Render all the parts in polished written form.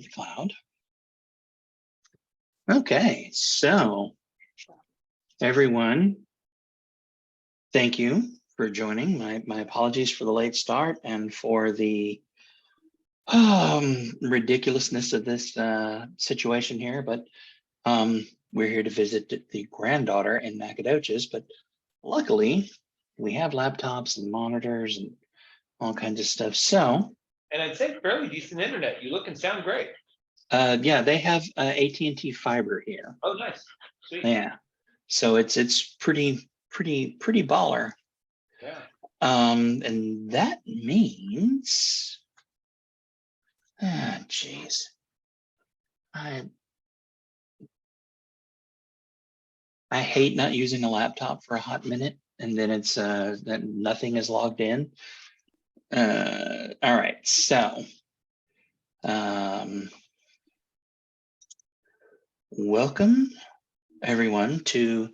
cloud. Okay, so everyone, thank you for joining. My apologies for the late start and for the ridiculousness of this situation here, but we're here to visit the granddaughter in Nacogdoches, but luckily we have laptops and monitors and all kinds of stuff. So, and I'd say fairly decent internet. You look and sound great. Yeah, they have AT&T fiber here. Oh, nice. Sweet. Yeah, so it's pretty baller. Yeah. And that means, geez, I hate not using a laptop for a hot minute, and then it's that nothing is logged in. All right, so welcome everyone to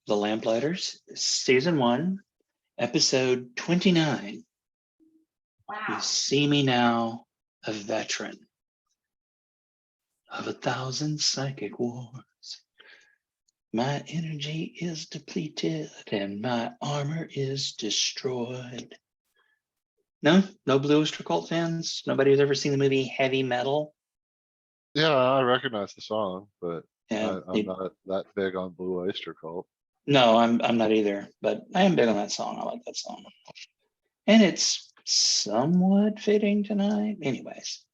the Lamplighters Season 1, Episode 29. Wow. You see me now, a veteran of 1,000 psychic wars. My energy is depleted and my armor is destroyed. No Blue Oyster Cult fans? Nobody's ever seen the movie Heavy Metal? Yeah, I recognize the song, but Yeah, I'm not that big on Blue Oyster Cult. No, I'm not either, but I am big on that song. I like that song. And it's somewhat fitting tonight. Anyways.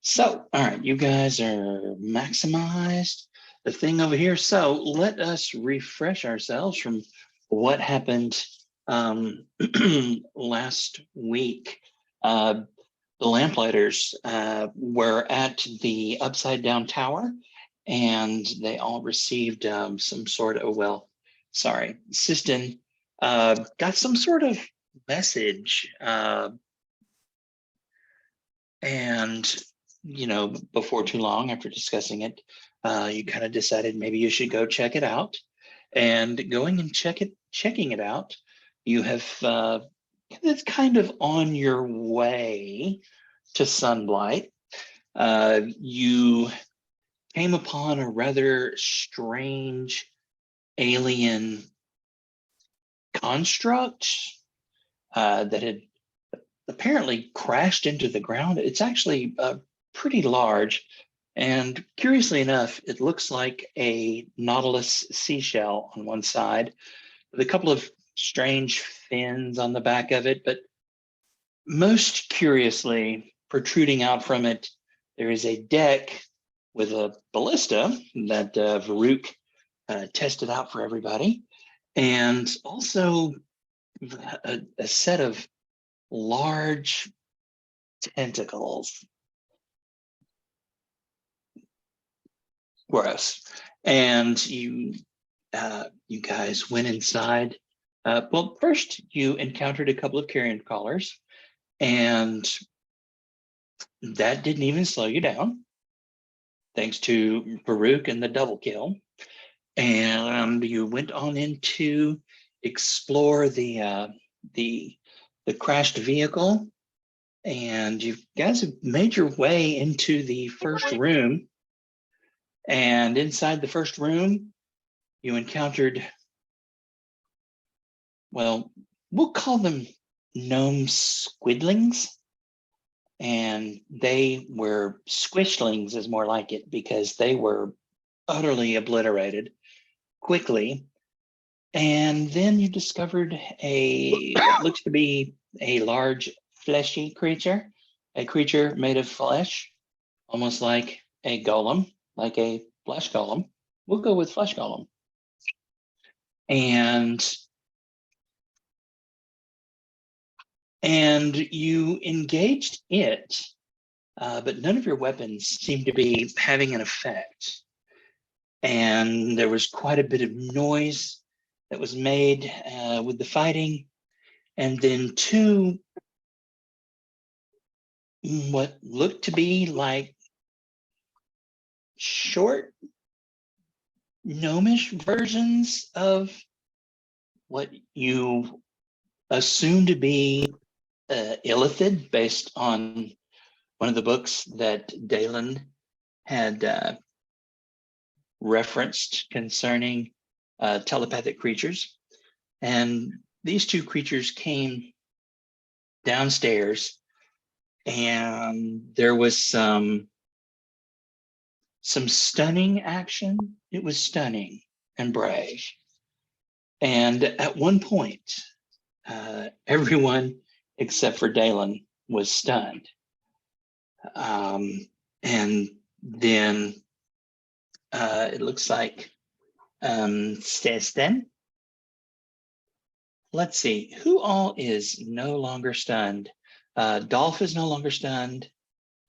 So, all right, you guys are maximized. The thing over here. So let us refresh ourselves from what happened last week. The Lamplighters were at the Upside Down Tower, and they all received some sort of, well, sorry, Siston got some sort of message. And, before too long, after discussing it, you kind of decided maybe you should go check it out. And going and checking it out, you have, it's kind of on your way to Sunblight. You came upon a rather strange alien construct that had apparently crashed into the ground. It's actually pretty large, and curiously enough, it looks like a Nautilus seashell on one side with a couple of strange fins on the back of it, but most curiously, protruding out from it, there is a deck with a ballista that Varuk tested out for everybody, and also a set of large tentacles. Gross. And you guys went inside. Well, first you encountered a couple of carrion crawlers, and that didn't even slow you down, thanks to Baruch and the double kill. And you went on in to explore the crashed vehicle, and you guys have made your way into the first room. And inside the first room, you encountered, well, we'll call them gnome squidlings. And they were squishlings is more like it, because they were utterly obliterated quickly. And then you discovered what looks to be a large fleshy creature, a creature made of flesh, almost like a golem, like a flesh golem. We'll go with flesh golem. And you engaged it, but none of your weapons seemed to be having an effect. And there was quite a bit of noise that was made with the fighting. And then two, what looked to be like short gnomish versions of what you assume to be illithid based on one of the books that Dalen had referenced concerning telepathic creatures. And these two creatures came downstairs, and there was some stunning action. It was stunning and brave. And at one point, everyone except for Dalen was stunned. And then it looks like Seston. Let's see, who all is no longer stunned? Dolph is no longer stunned.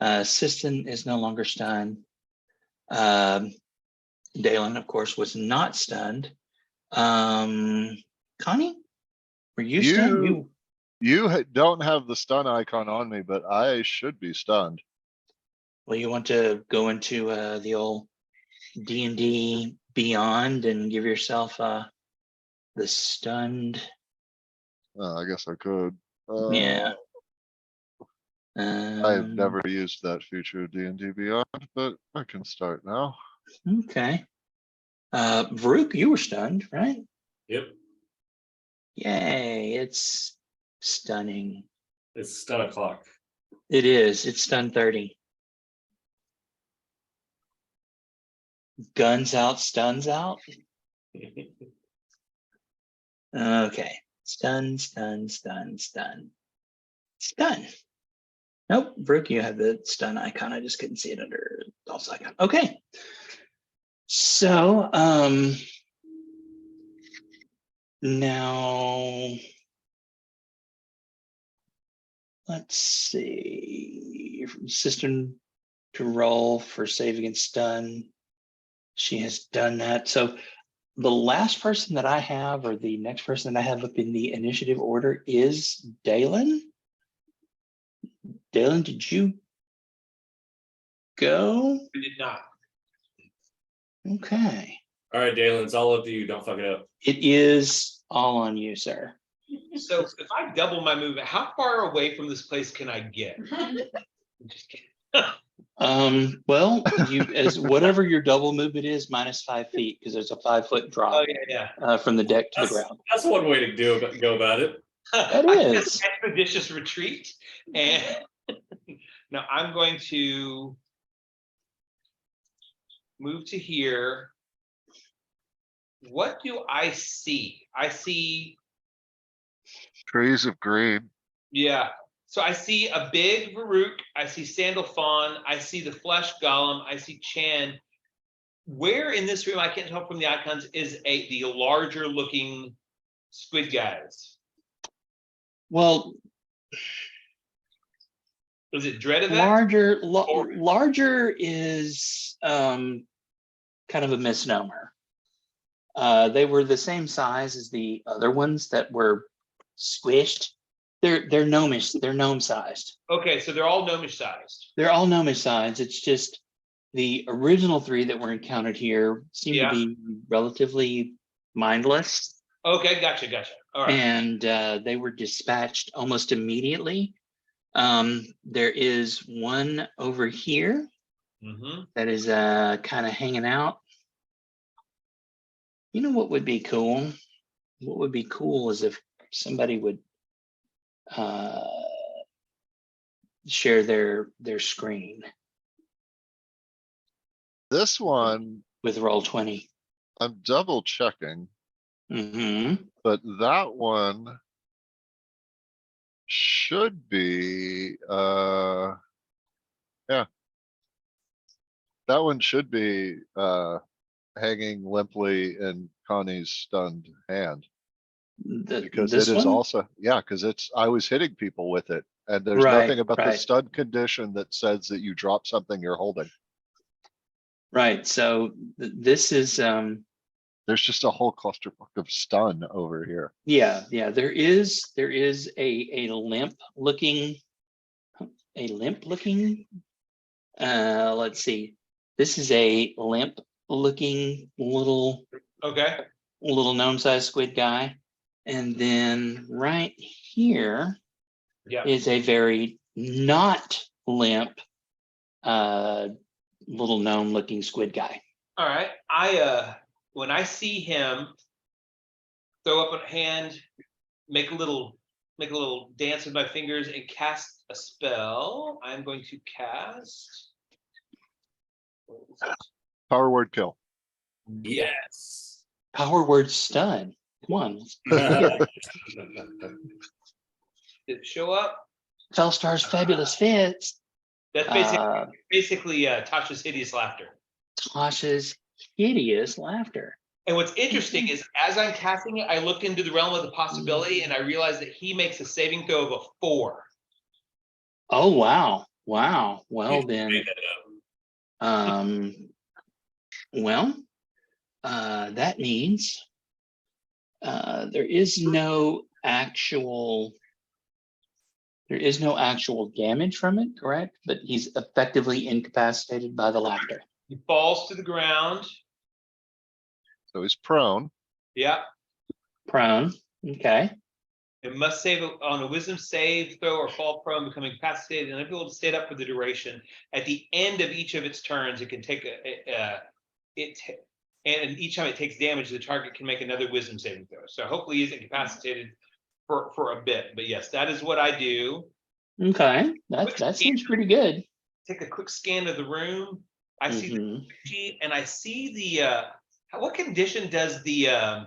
Siston is no longer stunned. Dalen, of course, was not stunned. Connie, were you stunned? Don't have the stun icon on me, but I should be stunned. Well, you want to go into the old D&D Beyond and give yourself the stunned. I guess I could. Yeah. I've never used that feature of D&D Beyond, but I can start now. Okay. Varuk, you were stunned, right? Yep, Yay, it's stunning. it's stun o'clock. It is. It's stun 30. Guns out, stuns out. Okay. Stun, stun, stun, stun. Stun. Nope, Brooke, you have the stun icon. I just couldn't see it under Dolph's icon. Okay. So, now let's see. System to roll for save against stun. She has done that. So the last person that I have, or the next person that I have up in the initiative order, is Dalen. Dalen, did you go? We did not. Okay. All right, Dalen, it's all up to you. Don't fuck it up. It is all on you, sir. So if I double my movement, how far away from this place can I get? I'm just kidding. Well, you as whatever your double movement is, minus 5 feet, because there's a 5-foot drop Oh yeah. from the deck to the That's, ground. that's one way to go about it. That I is. did an expeditious retreat, and now I'm going to move to here. What do I see? I see, Trees of green. yeah. So I see a big Varuk, I see Sandalphon, I see the flesh golem, I see Chan. Where in this room, I can't tell from the icons, is the larger looking squid guys? Well, Was it Dreadavex? larger is kind of a misnomer. They were the same size as the other ones that were squished. They're gnomish. They're gnome sized. Okay, so they're all gnomish sized. They're all gnomish sized. It's just the original 3 that were encountered here seem to be relatively mindless. Okay, gotcha. All right. And they were dispatched almost immediately. There is one over here that is kind of hanging out. You know what would be cool? What would be cool is if somebody would share their screen This one, with Roll20. I'm double checking, Mm-hmm. but that one should be, yeah. That one should be, hanging limply in Connie's stunned hand. Because This it is one? also, yeah, because I was hitting people with it, and there's Right, nothing about the right. stun condition that says that you drop something you're holding. Right. So this is There's just a whole clusterfuck of stun over here. yeah. There is a limp looking let's see. This is a limp looking little gnome-sized squid guy. And then right here is a very not limp, little gnome looking squid guy. All right. When I see him throw up a hand, make a little dance with my fingers and cast a spell, I'm going to cast. What is it? Power word kill. Yes. Power word stun. Come on. Did it show up? Felstar's fabulous fits. That's basically Tasha's hideous laughter. Tasha's hideous laughter. And what's interesting is as I'm casting it, I look into the realm of the possibility and I realize that he makes a saving throw of a 4. Oh wow. Wow. Well then, Made that up. well, that means there is no actual damage from it, correct? But he's effectively incapacitated by the laughter. He falls to the ground. So he's prone. Yeah. Prone. Okay. It must save on a wisdom save throw or fall prone, becoming incapacitated and unable to stay up for the duration. At the end of each of its turns, it can take and each time it takes damage, the target can make another wisdom saving throw. So hopefully he's incapacitated for a bit. But yes, that is what I do. Okay. That seems pretty good. Take a quick scan of the room. I see the sheet and I see the what condition does the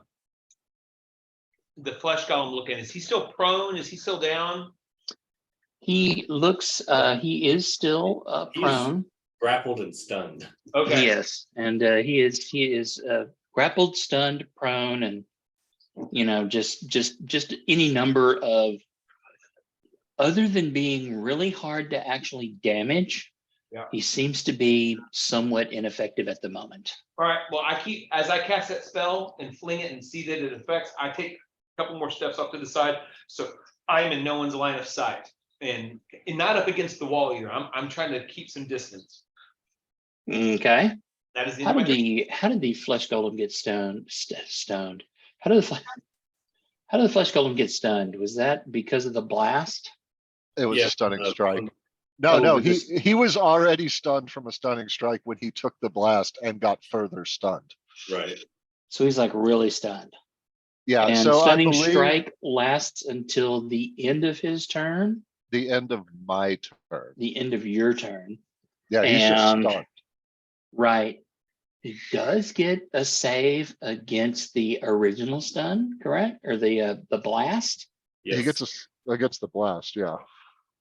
flesh golem look in? Is he still prone? Is he still down? He looks he is still prone. Grappled and stunned. Okay. Yes, and he is grappled, stunned, prone, and just any number of, other than being really hard to actually damage. Yeah. He seems to be somewhat ineffective at the moment. All right. Well, as I cast that spell and fling it and see that it affects, I take a couple more steps up to the side, so I'm in no one's line of sight and not up against the wall either. I'm trying to keep some distance. Okay. That is the How end of did my how did the flesh golem get stoned? How did the flesh golem get stunned? Was that because of the blast? It was Yeah, a stunning strike. from- No, Oh, no, with this- he was already stunned from a stunning strike when he took the blast and got further stunned. Right. So he's like really stunned. Yeah, And so I stunning believe strike lasts until the end of his turn, the end of my turn. the end of your turn. Yeah, he's just And- stunned. Right. It does get a save against the original stun, correct? Or the blast? Yes. He gets against the blast, yeah.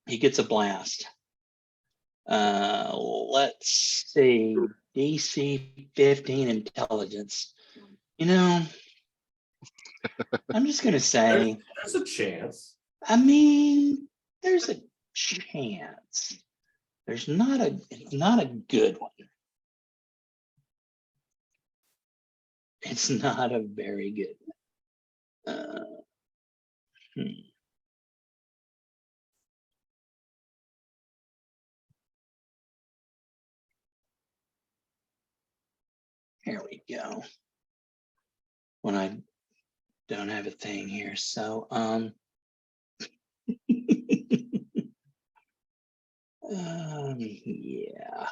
He gets a blast. Let's see. DC 15 intelligence. I'm just gonna say, There's a chance. I mean, there's a chance. It's not a good one. It's not a very good one. Here we go. When I don't have a thing here, so yeah.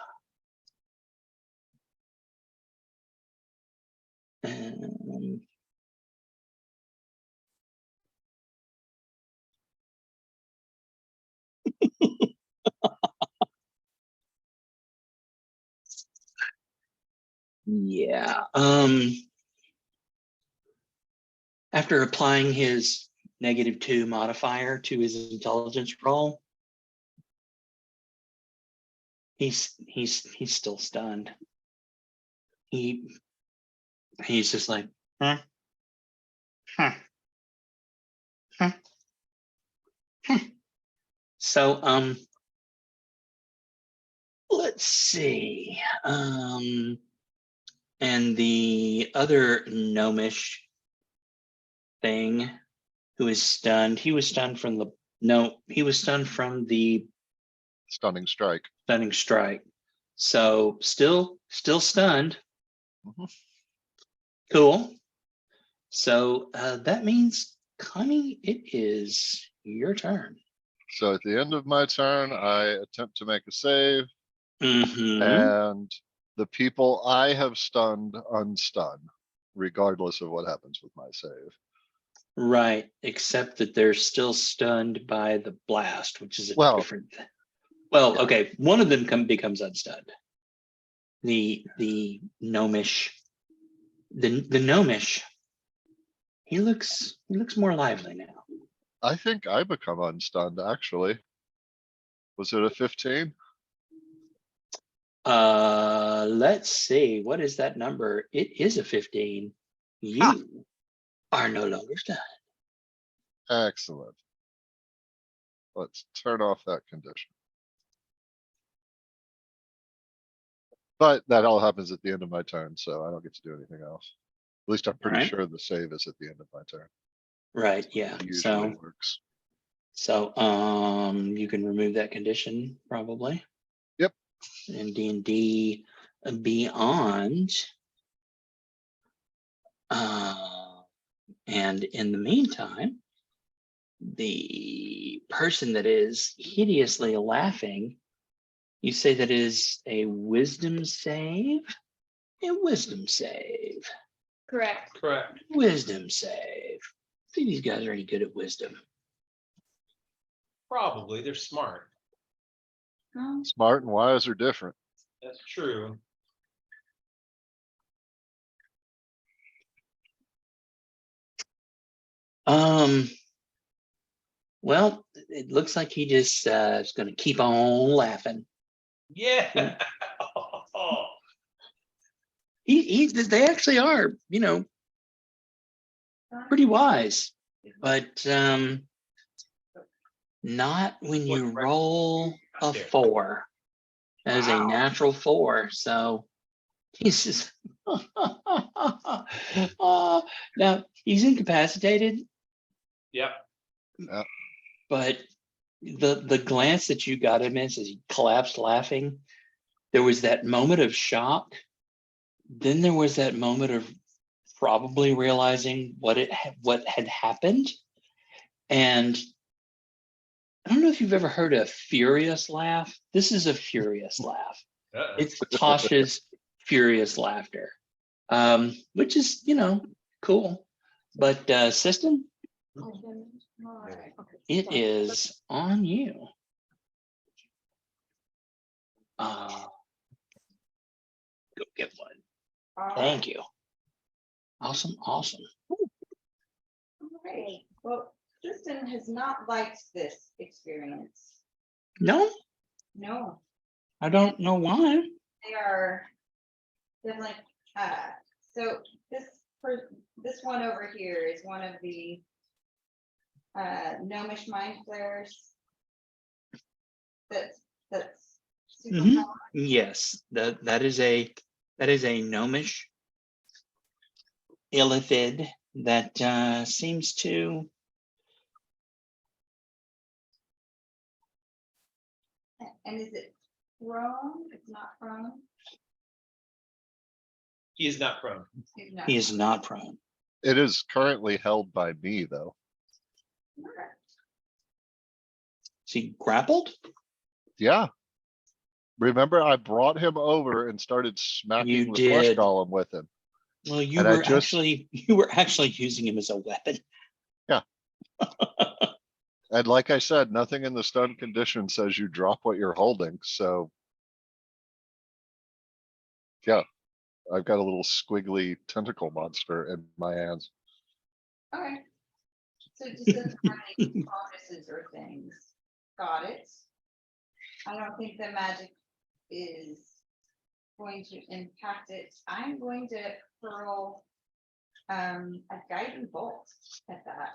Yeah. After applying his -2 modifier to his intelligence roll, he's still stunned. He's just like, huh? Huh. Huh. Huh. So let's see. And the other gnomish thing who is stunned, he was stunned from the Stunning strike. stunning strike. So still stunned. Mhm. Cool. So that means, Connie, it is your turn. So at the end of my turn, I attempt to make a save, Mhm. and the people I have stunned unstun, regardless of what happens with my save. Right, except that they're still stunned by the blast, which is a Well, different thing. Well, yeah. okay, one of them becomes unstunned. The gnomish, the gnomish. He looks more lively now. I think I become unstunned, actually. Was it a 15? Let's see. What is that number? It is a 15. You are no longer stunned. Excellent. Let's turn off that condition. But that all happens at the end of my turn, so I don't get to do anything else. At least I'm pretty Alright. sure the save is at the end of my turn. Right, yeah. It usually So works. you can remove that condition probably. Yep. In D&D Beyond. And in the meantime, the person that is hideously laughing, you say that is a wisdom save? A wisdom save. Correct. Correct. Wisdom save. See, these guys are any good at wisdom. Probably, they're smart. Smart and wise are different. That's true. Well, it looks like he just is going to keep on laughing. Yeah. They actually are, pretty wise, but not when you roll a 4. That is a Wow. natural 4. So he's just now he's incapacitated, Yep. but the glance that you got him in as he collapsed laughing, there was that moment of shock. Then there was that moment of probably realizing what had happened. And I don't know if you've ever heard a furious laugh. This is a furious laugh. Uh-oh. It's Tasha's furious laughter, which is, cool. But system, it is on you. Go get one. Thank you. Awesome. Okay. Well, Tristan has not liked this experience. No, No, I don't know why. they are. They're like, so this one over here is one of the gnomish mind flayers. That's super Mhm. powerful. Yes, that is a gnomish illithid that seems to. And is it prone? It's not prone. He is not prone. He's not. He is not prone. It is currently held by me, though. Okay. Is he grappled? Yeah. Remember, I brought him over and started smacking You the flesh did. golem with him. Well, you And I were actually using him as a weapon. Yeah. And like I said, nothing in the stun condition says you drop what you're holding. So yeah, I've got a little squiggly tentacle monster in my hands. Okay. So it just doesn't have any bonuses or things. Got it. I don't think the magic is going to impact it. I'm going to hurl a guiding bolt at that.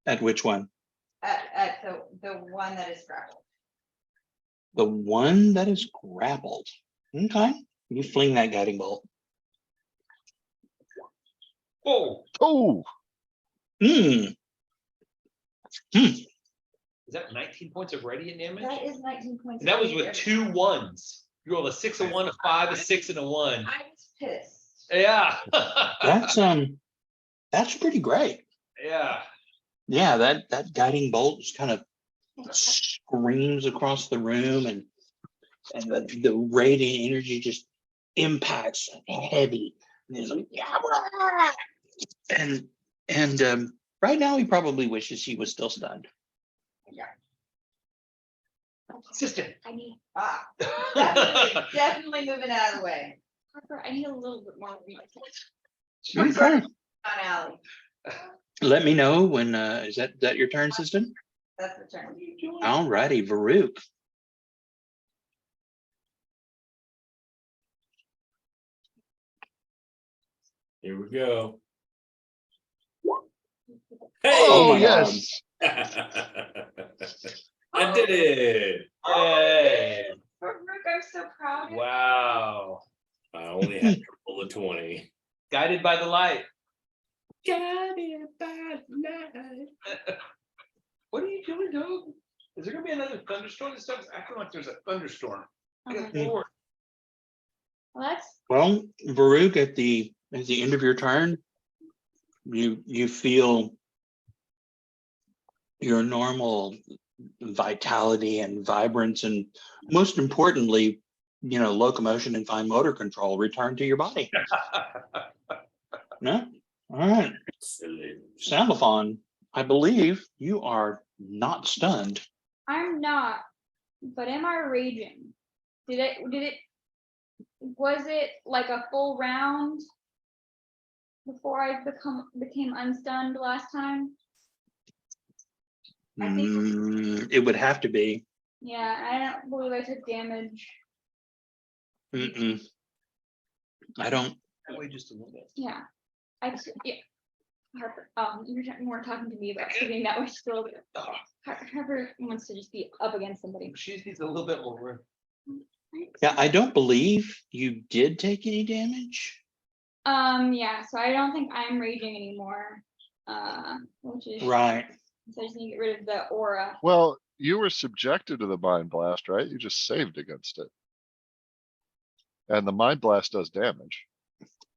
At which one? At the one that is grappled. The one that is grappled. Okay. You fling that guiding bolt. Whoa. Oh, Hmm. Is that 19 points of radiant damage? That is 19 points. And that was of with damage. 2 1s. You rolled a 6, a 1, a 5, a 6, and a 1. I was pissed. Yeah. That's pretty great. Yeah. Yeah, that guiding bolt is kind of screams across the room, and the radiant energy just impacts heavy. And he's like, "Yeah." And right now he probably wishes he was still stunned. Sister. I need, definitely moving out of the way. Harper, I need a little bit more. Okay. On alley, Let me know when is that your turn, System? that's the term. All righty, Varuk. Here we go. Oh my Hey! God. yes. I did it. Hey, Brooke, I'm so proud of you. wow. I only had to roll a 20. Guided by the light. Guided by light. What are you doing, dog? Is there gonna be another thunderstorm? This stuff's acting like there's a thunderstorm. Okay. Good Lord. Well, that's Well, Varuk, at the end of your turn, you feel your normal vitality and vibrance, and most importantly, locomotion and fine motor control return to your body. No? All right. Excellent. Sambathon, I believe you are not stunned. I'm not, but am I raging? Was it like a full round before I became unstunned last time? I think- It would have to be. Yeah, I don't believe I took damage. Mm-mm. I don't. That way just a little bit. Yeah. Yeah. Harper, you weren't talking to me about shooting that way still. Harper wants to just be up against somebody. She needs a little bit more room. Yeah, I don't believe you did take any damage. Yeah, so I don't think I'm raging anymore. Which is Right. So I just need to get rid of the aura. Well, you were subjected to the mind blast, right? You just saved against it. And the mind blast does damage.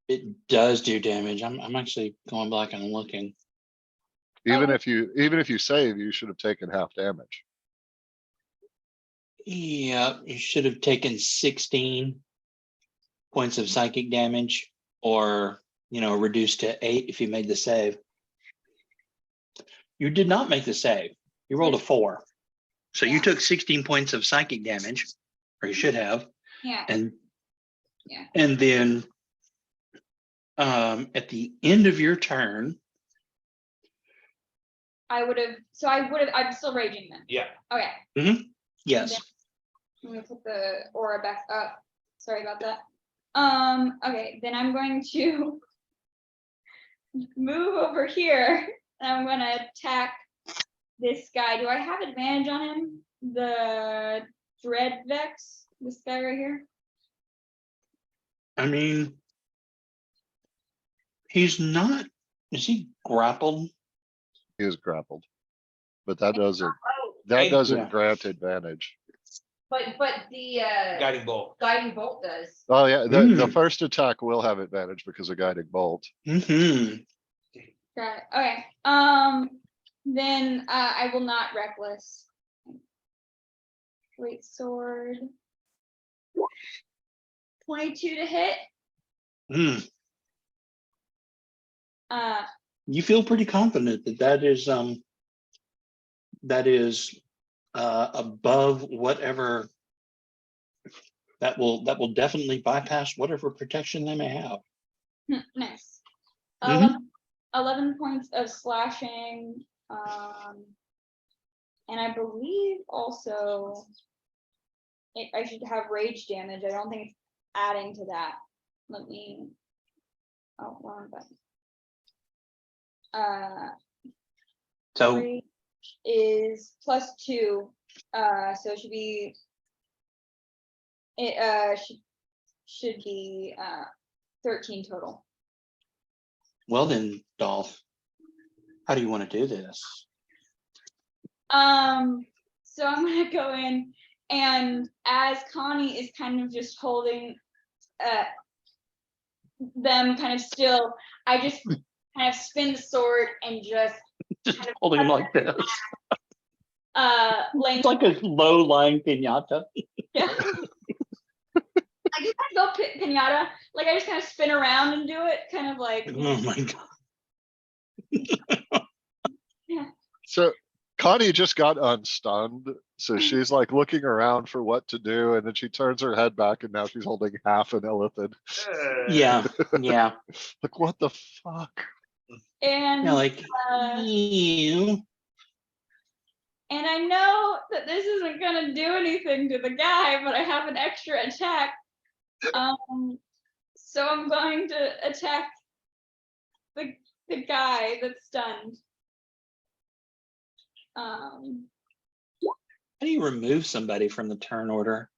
It does do damage. I'm actually going back and looking. Even if you save, you should have taken half damage. Yeah, you should have taken 16 points of psychic damage, or reduced to 8 if you made the save. You did not make the save. You rolled a 4. So you Yeah. took 16 points of psychic damage, or you should have. Yeah. And Yeah. and then at the end of your turn, I'm still raging then. Yeah. Okay. yes. I'm gonna put the aura back up. Sorry about that. Okay, then I'm going to move over here. And I'm gonna attack this guy. Do I have advantage on him? The Dread Vex, this guy right here. I mean, he's not. Is he grappled? He is grappled. But that doesn't Yeah. grant advantage. But the Guiding bolt. guiding bolt does. Oh yeah, the Mm. first attack will have advantage because of guiding bolt. Mm-hmm. Got it. Okay. Then I will not reckless. Great sword. 22 to hit. Mm. Uh, You feel pretty confident that is above whatever that will definitely bypass whatever protection they may have. nice. Mhm. 11 points of slashing. And I believe also I should have rage damage. I don't think it's adding to that. Let me. Oh, wrong button. So Rage is +2. So it should be. It should be 13 total. well then, Dolph, how do you want to do this? So I'm gonna go in, and as Connie is kind of just holding them kind of still, I just kind of spin the sword and just Just holding him like this. Lane, It's like a low lying pinata. yeah. I just kind of go pinata, like I just kind of spin around and do it, kind of like, Oh my God. So Connie just got unstunned, so she's like looking around for what to do, and then she turns her head back, and now she's holding half an elephant. Yeah, yeah. Like, what the fuck? and Yeah, like, and I know that this isn't gonna do anything to the guy, but I have an extra attack. So I'm going to attack the guy that's stunned. how do you remove somebody from the turn order?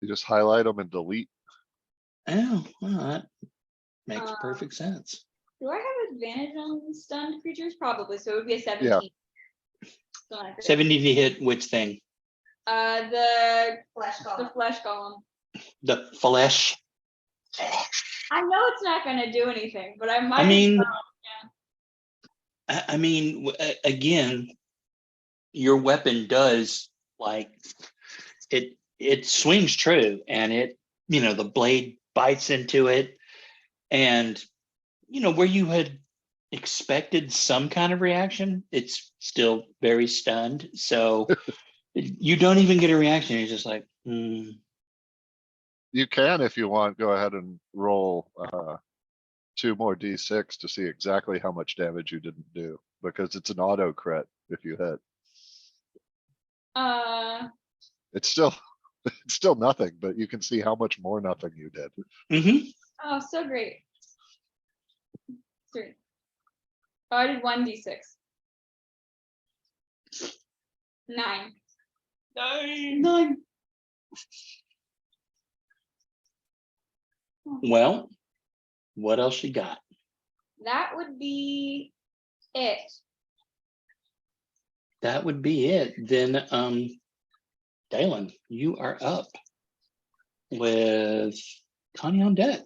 You just highlight them and delete. Oh, well, that makes Uh, perfect sense. Do I have advantage on stunned creatures? Probably, so it would be a 17. Something like that. 70 to hit which thing? The Flash golem. flesh golem. The flesh. I know it's not gonna do anything, but I might. I mean, yeah. I mean, again, your weapon does like it swings true, and it, you know, the blade bites into it, and you know, where you had expected some kind of reaction, it's still very stunned. So you don't even get a reaction. You're just like, hmm. You can, if you want, go ahead and roll 2 more d6 to see exactly how much damage you didn't do, because it's an auto crit if you hit. It's still it's still nothing, but you can see how much more nothing you did. Mm-hmm. Oh, so great. 3. Oh, I did 1d6. 9. 9. Well, what else you got? That would be it. That would be it. Then, Dalen, you are up with Connie on deck.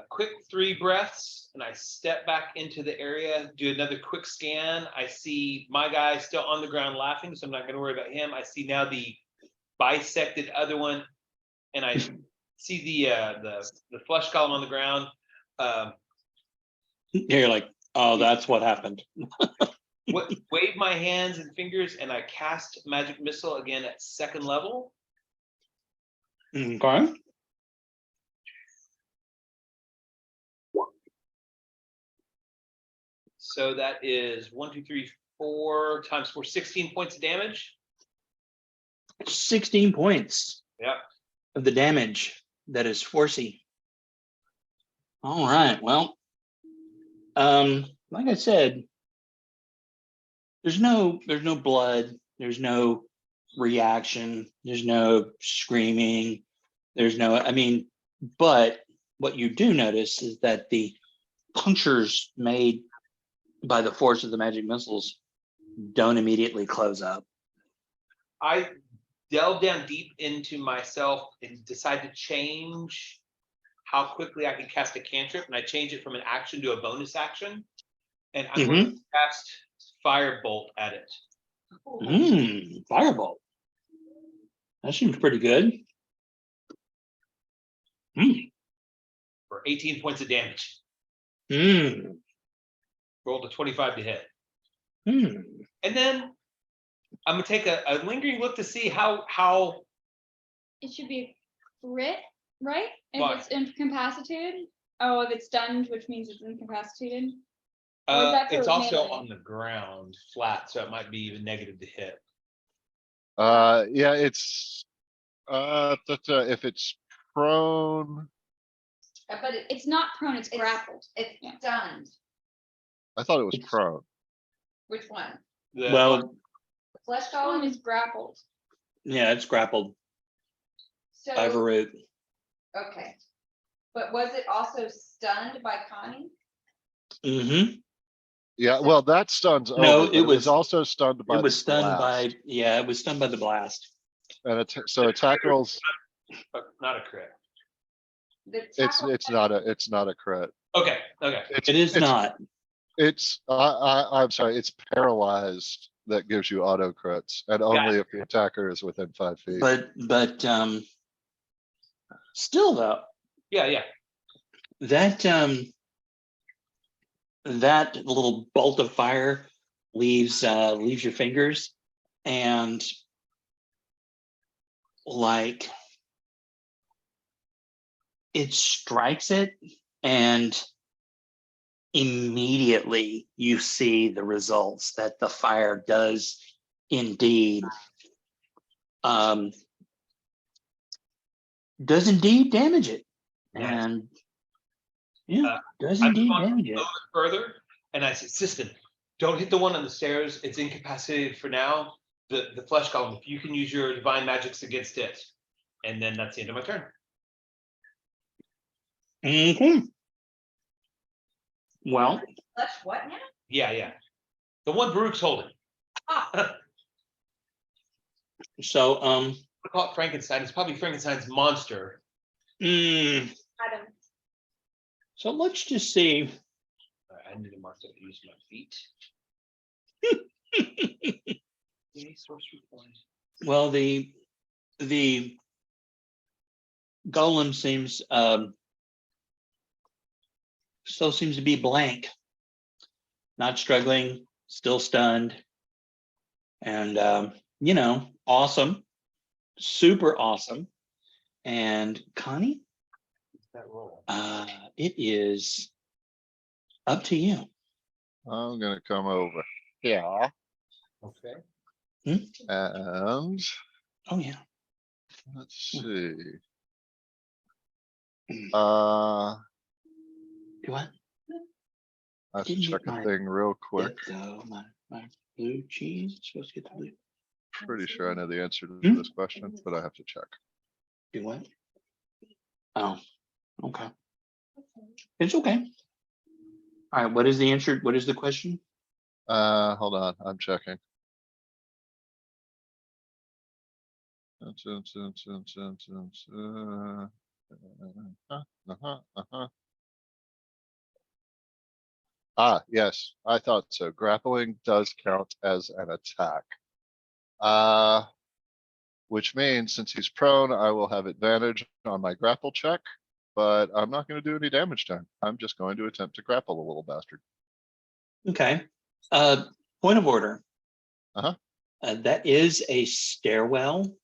Quick 3 breaths, and I step back into the area, do another quick scan. I see my guy still on the ground laughing, so I'm not going to worry about him. I see now the bisected other one, and I see the flesh column on the ground. You're like, oh, that's what happened. Wave my hands and fingers, and I cast magic missile again at 2nd level. Okay. So that is 1, 2, 3, 4 times 4, 16 points of damage. 16 points Yep. of the damage that is Forcey. All right. Well, like I said, there's no blood, there's no reaction, there's no screaming, there's no, I mean, but what you do notice is that the punctures made by the force of the magic missiles don't immediately close up. I delve down deep into myself and decide to change how quickly I can cast a cantrip, and I change it from an action to a bonus action, and I'm going to cast Firebolt at it. Firebolt. That seems pretty good. For 18 points of damage. Mm. Rolled a 25 to hit. Mm. And then I'm gonna take a lingering look to see how It should be a crit, right? If Fine. it's incapacitated. Oh, if it's stunned, which means it's incapacitated. Or is that it's for also melee? on the ground flat, so it might be even negative to hit. Yeah, it's if it's prone, But It's not prone, it's It's- grappled. it's Yeah. stunned. I thought it was It's- prone. Which one? Well, The flesh Prone golem? is grappled. yeah, it's grappled by So, Varut. okay. But was it also stunned by Connie? Mm-hmm. Yeah, well, that stuns No, over, but it it was was- also stunned by It was the stunned blast. by, yeah, it was stunned by the blast. And so attack rolls, But not a crit. The it's tackle- not a crit. Okay. It is it's- not. It's, I'm sorry, it's paralyzed that gives you auto crits and only if the attacker is within 5 feet. But still though, Yeah. that that little bolt of fire leaves your fingers, and like it strikes it, and immediately you see the results that the fire does indeed damage it. Nice. And yeah, does I indeed move on a damage it. little bit further, and I said, "Assistant, don't hit the one on the stairs. It's incapacitated for now. The flesh golem. If you can use your divine magics against it, and then that's the end of my turn." Mhm. Well, Flesh what now? Yeah. The one Baruch's holding. Ah, so I call it Frankenstein. It's probably Frankenstein's monster. Adam. so let's just see. I need to mark that. Use my feet. Yay, sorcery point. Well, the golem seems still seems to be blank, not struggling, still stunned, and awesome, super awesome. And Connie, That roll. it is up to you. I'm gonna come over. Yeah. Okay. And Oh yeah. let's see. Do what? I have to Didn't check get a my thing real quick. Though my blue cheese is supposed to get the blue. Pretty sure I know the answer to Hmm? this question, but I have to check. Do what? Oh, okay. It's okay. All right. What is the answer? What is the question? Hold on, I'm checking. Ah, yes, I thought so. Grappling does count as an attack. Which means since he's prone, I will have advantage on my grapple check, but I'm not going to do any damage to him. I'm just going to attempt to grapple a little bastard. Okay. Point of order. Uh-huh. That is a stairwell.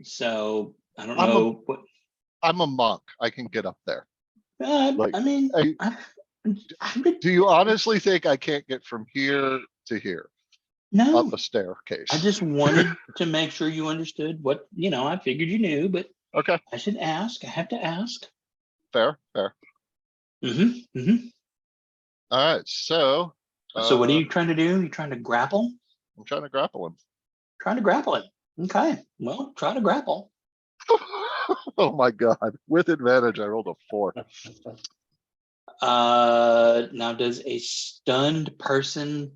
So I don't I'm a- know what. I'm a monk. I can get up there. Like, I mean, Do you honestly think I can't get from here to here no. up a staircase? I just wanted to make sure you understood what I figured you knew, but Okay, I should ask. I have to ask. fair. Mm-hmm. All right, so. So what are you trying to do? You trying to grapple? I'm trying to grapple him. Trying to grapple it. Okay. Well, try to grapple. Oh my god! With advantage, I rolled a 4. Now does a stunned person?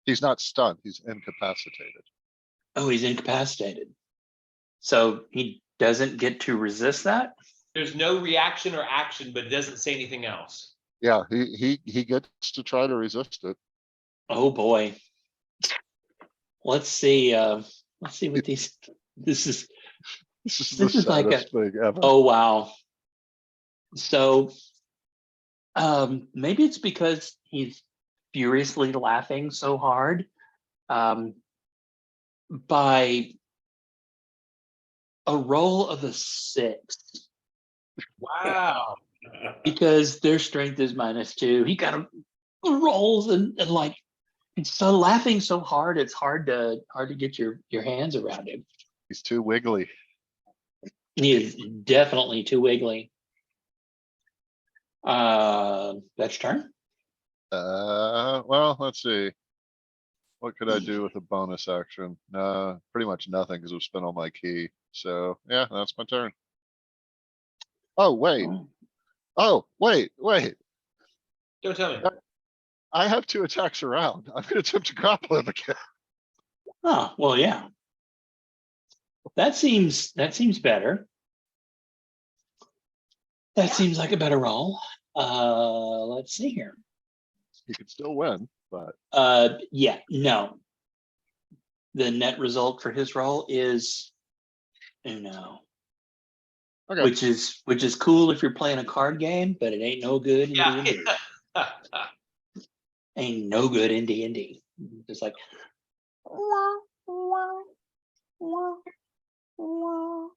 He's not stunned. He's incapacitated. Oh, he's incapacitated. So he doesn't get to resist that? There's no reaction or action, but it doesn't say anything else. Yeah, he gets to try to resist it. Oh boy. Let's see. Let's see what these. This is This is the like saddest thing ever. Oh wow. So maybe it's because he's furiously laughing so hard. By a roll of a 6. Wow. Because their strength is -2. He kind of rolls and like it's so laughing so hard, it's hard to get your hands around him. He's too wiggly. He is definitely too wiggly. That's your turn. Well, let's see. What could I do with a bonus action? Pretty much nothing because I've spent all my key. So yeah, that's my turn. Oh wait. Oh wait. Don't tell me. I have 2 attacks around. I'm gonna attempt to grapple him again. Oh, well, yeah. That seems better. That seems like a better roll. Let's see here. He could still win, but Yeah, no. The net result for his roll is Uno, okay. which is cool if you're playing a card game, but it ain't no good in Yeah. D&D. Ain't no good in D&D. Just like All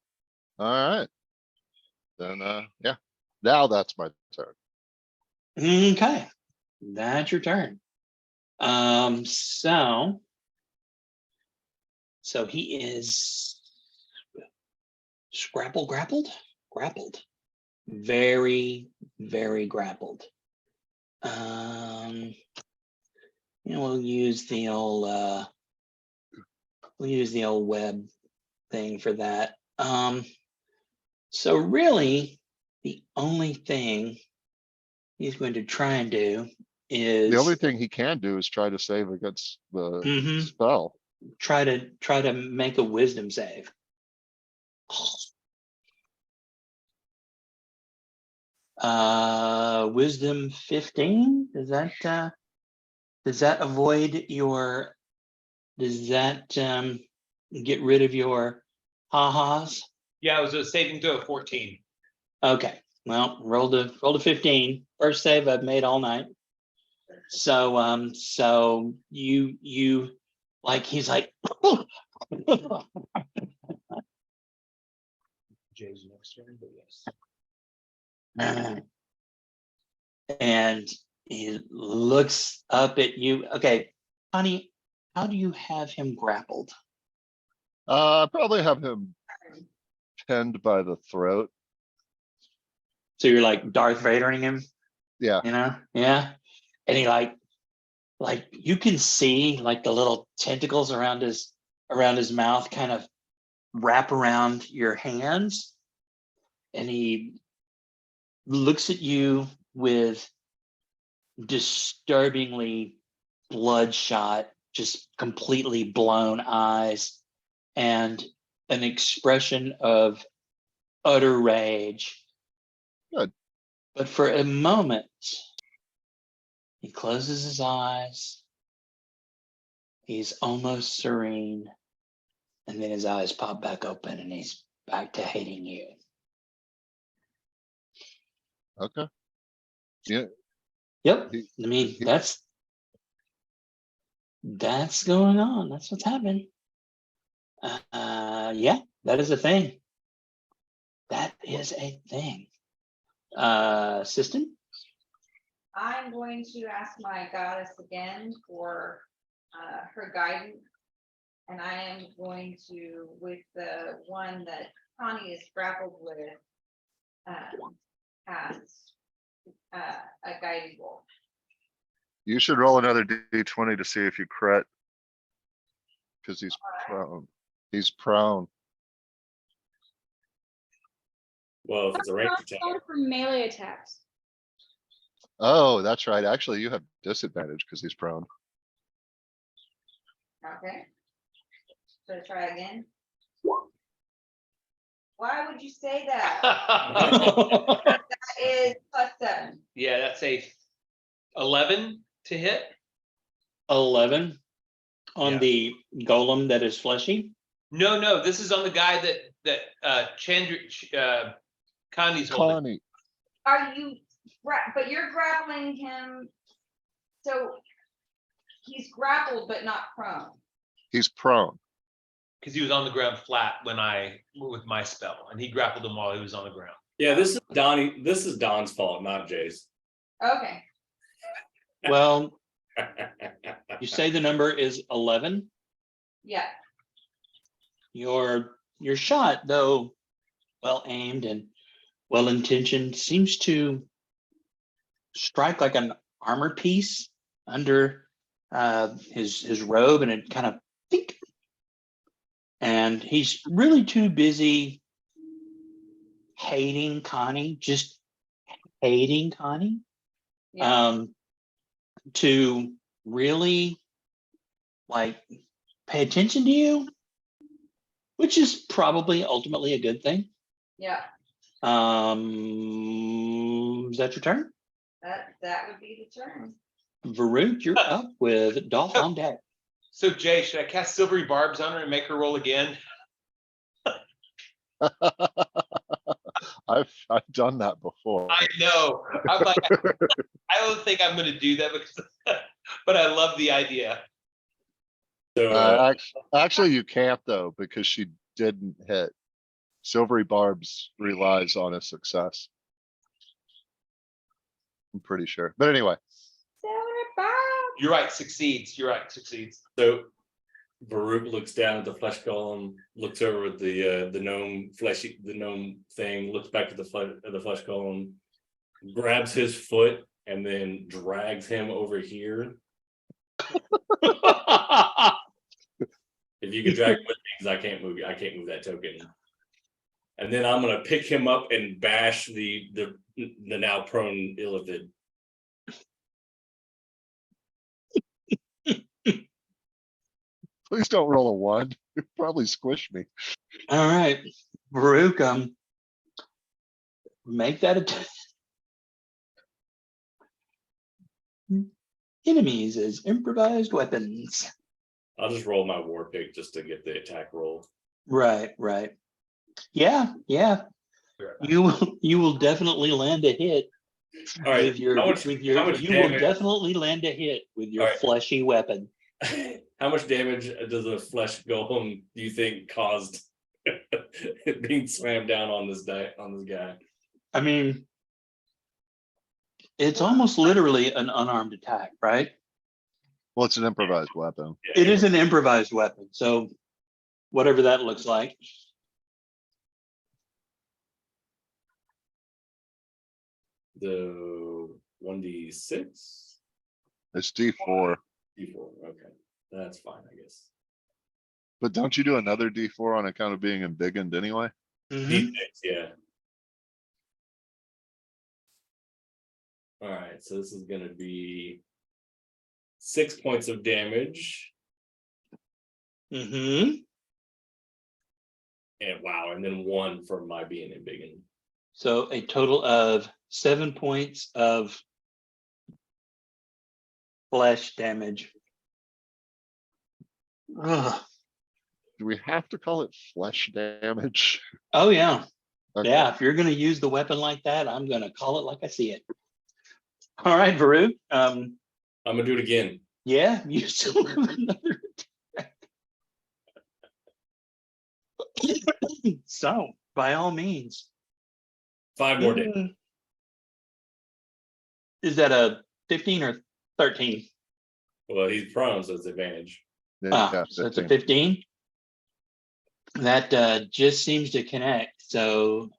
right. Then yeah. Now that's my turn. okay, that's your turn. So he is grappled, very, very grappled. We'll use the old web thing for that. So really, the only thing he's going to try and do is The only thing he can do is try to save against the spell. try to make a wisdom save. Wisdom 15. Does that avoid your? Does that get rid of your ha-has? Yeah, it was a saving throw of 14. Okay. Well, rolled a 15. First save I've made all night. So you like he's like Jay's next turn, but yes. and he looks up at you. Okay, honey, how do you have him grappled? Probably have him pinned by the throat. So you're like Darth Vadering him, Yeah. Yeah. And he like you can see like the little tentacles around his mouth kind of wrap around your hands, and he looks at you with disturbingly bloodshot, just completely blown eyes, and an expression of utter rage. Good. But for a moment, he closes his eyes. He's almost serene. And then his eyes pop back open and he's back to hating you. Okay. Yeah. Yep. He- I mean, he- that's going on. That's what's happening. Yeah, that is a thing. That is a thing. System? I'm going to ask my goddess again for her guidance. And I am going to, with the one that Connie is grappled with, cast a guiding bolt. You should roll another D20 to see if you crit. Because he's prone. He's prone. Well, if it's a range Not attack, prone for melee attacks. Oh, that's right. Actually, you have disadvantage because he's prone. Okay. So try again. Why would you say that? That is +7. Yeah, that's a 11 to hit. 11 on Yeah. the golem that is fleshy. No, this is on the guy that Connie's holding. Connie. Are you, but you're grappling him, so he's grappled but not prone. He's prone. Because he was on the ground flat with my spell, and he grappled him while he was on the ground. yeah, this is Donnie. This is Don's fault, not Jay's. Okay. Well, you say the number is 11. Yeah. Your shot, though well aimed and well intentioned, seems to strike like an armor piece under his robe, and it kind of think. And he's really too busy hating Connie, just hating Connie, Yeah. to really like pay attention to you, which is probably ultimately a good thing. Yeah. Is that your turn? That would be the turn. Varuk, you're up with Dolph on deck. So Jay, should I cast silvery barbs on her and make her roll again? I've done that before. I know. I'm like, I don't think I'm gonna do that because, but I love the idea. So Actually, you can't though, because she didn't hit. Silvery Barbs relies on a success. I'm pretty sure. But anyway, You're right, succeeds. You're right, succeeds. so Baruch looks down at the flesh golem, looks over at the gnome thing, looks back at the flesh golem, grabs his foot, and then drags him over here. If you could drag him with me, because I can't move that token. And then I'm gonna pick him up and bash the now prone Illithid. please don't roll a 1. You'll probably squish me. All right, Varuk, make that enemies as improvised weapons. I'll just roll my war pick just to get the attack roll. Right. Yeah. You will definitely land a hit All right, with your how much you will damage? definitely land a hit with your All right. fleshy weapon. How much damage does a flesh golem do you think caused being slammed down on this guy? I mean, it's almost literally an unarmed attack, right? Well, it's an improvised weapon. It is an improvised weapon, so whatever that looks like. The 1d6? It's D4. D4, okay. That's fine, I guess. But don't you do another D4 on account of being embiggened anyway? Mhm. D6, yeah. All right, so this is gonna be 6 points of damage. Mhm. And wow, and then 1 for my being embiggened. So a total of 7 points of flesh damage. Ugh. Do we have to call it flesh damage? Oh yeah. Okay. Yeah, if you're gonna use the weapon like that, I'm gonna call it like I see it. All right, Varuk. I'm gonna do it again. Yeah, you still have another attack. So, by all means. 5 more damage. Is that a 15 or 13? Well, he's prone, so it's advantage. Yeah, So it's a 15. 15. That just seems to connect. So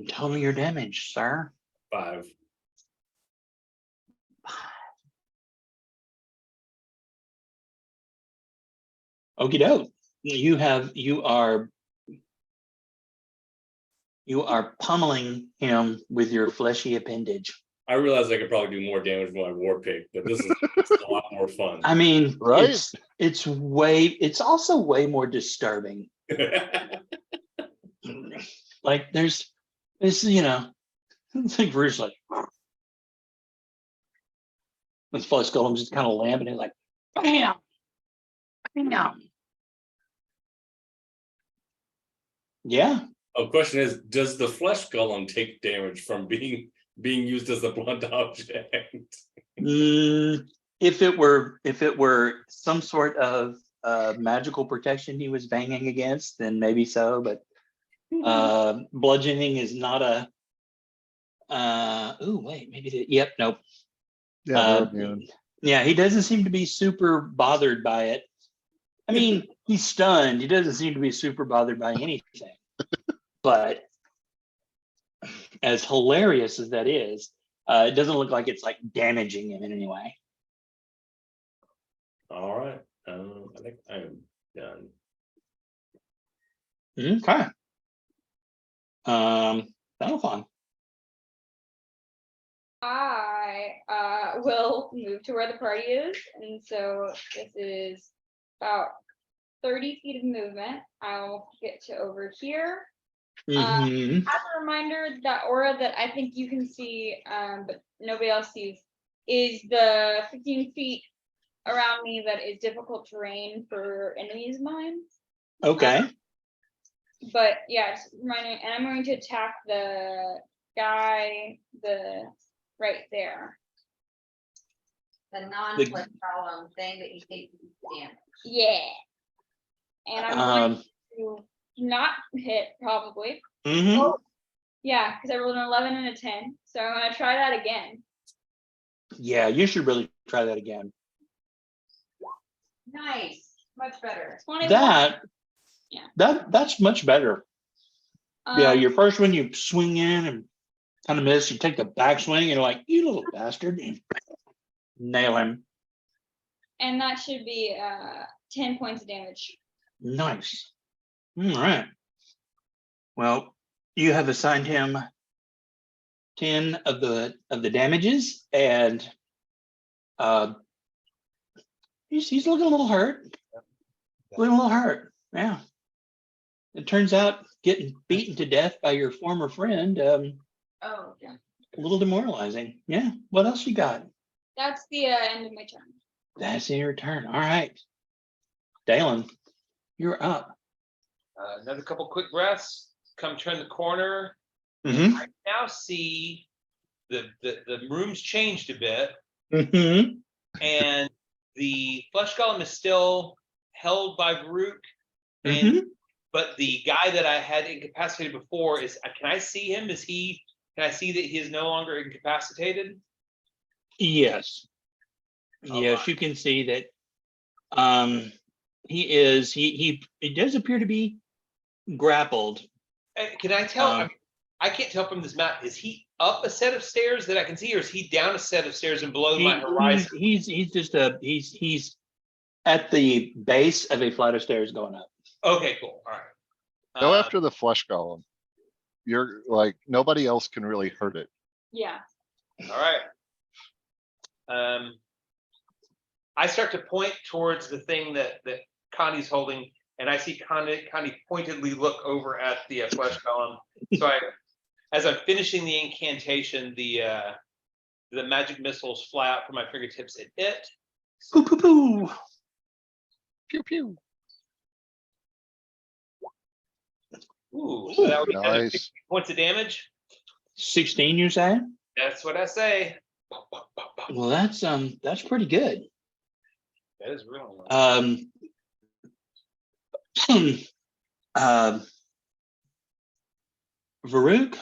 total your damage, sir. 5. Okie doke. You are pummeling him with your fleshy appendage. I realize I could probably do more damage with my war pick, but this is a lot more fun. I mean, Right? it's also way more disturbing. Like there's it's like Bruce like this flesh golem just kind of lambing like bam. Yeah. Oh, question is, does the flesh golem take damage from being used as a blunt object? If it were some sort of magical protection he was banging against, then maybe so. But bludgeoning is not a. Oh wait, maybe. Yep. Nope. Yeah, they're immune. Yeah, he doesn't seem to be super bothered by it. I mean, he's stunned. He doesn't seem to be super bothered by anything. But as hilarious as that is, it doesn't look like it's like damaging him in any way. All right. I think I am done. Okay. That'll fun. I will move to where the party is, and so this is about 30 feet of movement. I'll get to over here. Mhm. As a reminder, that aura that I think you can see, but nobody else sees, is the 15 feet around me that is difficult terrain for enemies of mine. Okay. But yeah, just reminding, and I'm going to attack the guy, right there. The non-flesh column thing that you think damage. Yeah. And I'm going to not hit probably. Mhm. Yeah, because I rolled an 11 and a 10. So I'm gonna try that again. Yeah, you should really try that again. Nice, much better. 21. Yeah. That's much better. Yeah, Um, your first one you swing in and kind of miss. You take the backswing and you're like, you little bastard, and nail him. and that should be 10 points of damage. Nice. All right. Well, you have assigned him 10 of the damages, and he's looking a little hurt. Looking a little hurt. Yeah. It turns out getting beaten to death by your former friend, Oh, yeah. a little demoralizing. Yeah. What else you got? That's the end of my turn. That's in your turn. All right. Dalen, you're up. Another couple quick breaths. Come turn the corner. Mm-hmm. I now see the room's changed a bit, Mm-hmm. and the flesh golem is still held by Varuk, and Mm-hmm. but the guy that I had incapacitated before is. Can I see him? Can I see that he is no longer incapacitated? Yes. Oh, Yes, my. you can see that he does appear to be grappled. Can I tell? Um, I can't tell from this map. Is he up a set of stairs that I can see, or is he down a set of stairs and below my horizon? He's just he's at the base of a flight of stairs going up. Okay, cool. All right. Go after the flesh golem. You're like, nobody else can really hurt it. Yeah. All right. I start to point towards the thing that Connie's holding, and I see Connie pointedly look over at the flesh golem. So as I'm finishing the incantation, the magic missiles fly out from my fingertips at it. Poo poo poo. Pew pew. Ooh, so that would be another Nice. 60 points of damage. 16, you say? That's what I say. Well, that's pretty good. That is real. Varuk,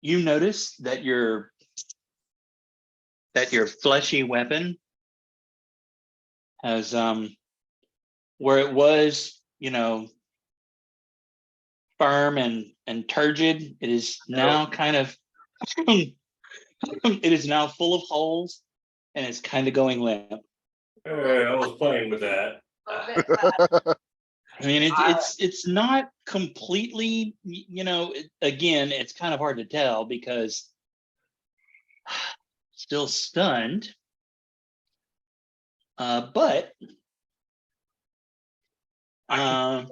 you notice that your fleshy weapon has where it was, firm and turgid, it is now kind of it is now full of holes and it's kind of going limp. I was playing with that. A little bit, I mean, it's not completely, again, it's kind of hard to tell because still stunned. But on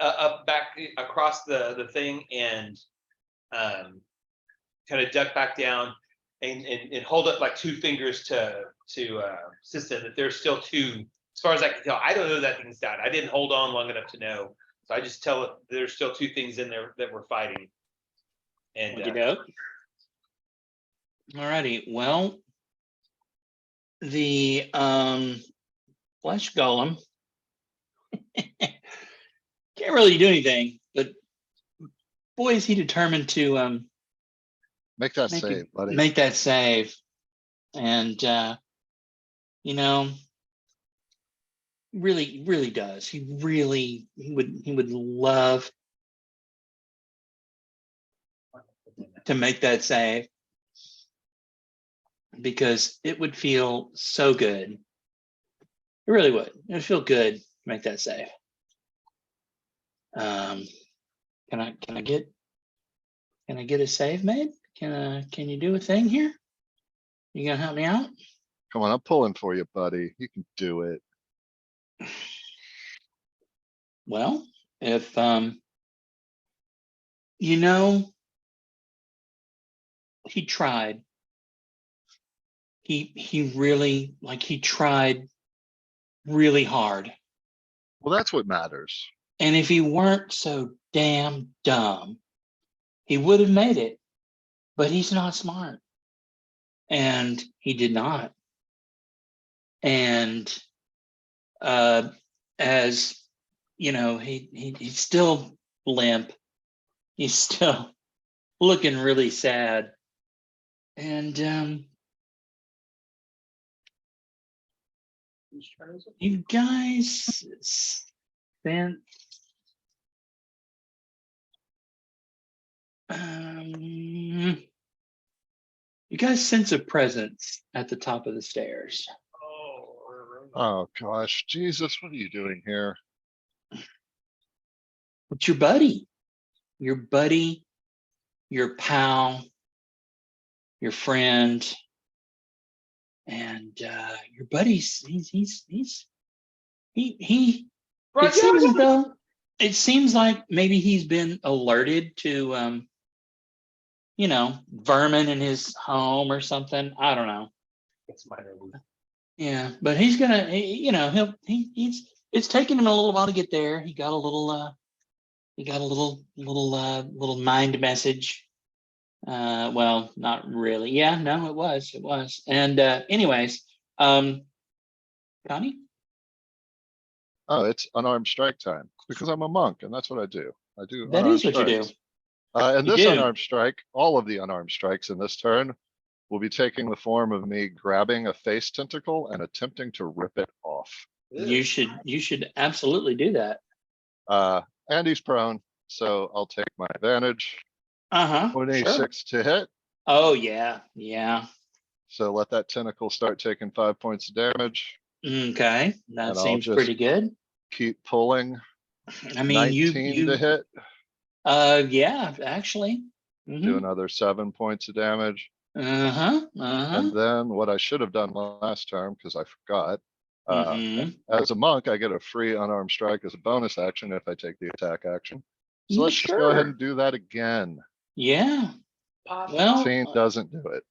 up back across the thing and kind of duck back down and hold up like two fingers to System that there's still two. As far as I can tell, I don't know that thing's died. I didn't hold on long enough to know. So I just tell it there's still two things in there that we're fighting. And alrighty, well, the flesh golem can't really do anything, but boy, is he determined to Make that save, buddy. make that save. And really does. He would love to make that save because it would feel so good. It really would. It would feel good to make that save. Can I get a save made? Can you do a thing here? You gonna help me out? Come on, I'm pulling for you, buddy. You can do it. Well, if he tried. He really, like, he tried really hard. Well, that's what matters. And if he weren't so damn dumb, he would have made it. But he's not smart. And he did not. And as you know, he's still limp. He's still looking really sad. And you guys sent you guys sense a presence at the top of the stairs. Oh, gosh, Jesus, what are you doing here? It's your buddy, your pal, your friend, and your buddy's he it seems as though it seems like maybe he's been alerted to vermin in his home or something. I don't know. It's minor league. Yeah, but he's gonna it's taken him a little while to get there. He got a little little mind message. Well, not really. Yeah, no, it was. And anyways, Connie? Oh, it's unarmed strike time because I'm a monk and that's what I do. I do That unarmed is what you do. strikes. And You this do. unarmed strike, all of the unarmed strikes in this turn will be taking the form of me grabbing a face tentacle and attempting to rip it off. You should absolutely do that. And he's prone, so I'll take my advantage. Uh-huh. 26 Sure. to hit. Oh yeah, yeah. So let that tentacle start taking 5 points of damage. Okay. That And I'll seems just pretty good. keep pulling. I mean, 19 to hit. Yeah, actually. Do another 7 points of damage. Uh-huh. And then what I should have done last turn, because I forgot, Mhm. as a monk, I get a free unarmed strike as a bonus action if I take the attack action. So Yeah, let's just go ahead sure. and do that again. Yeah. Well, Fiend doesn't do it.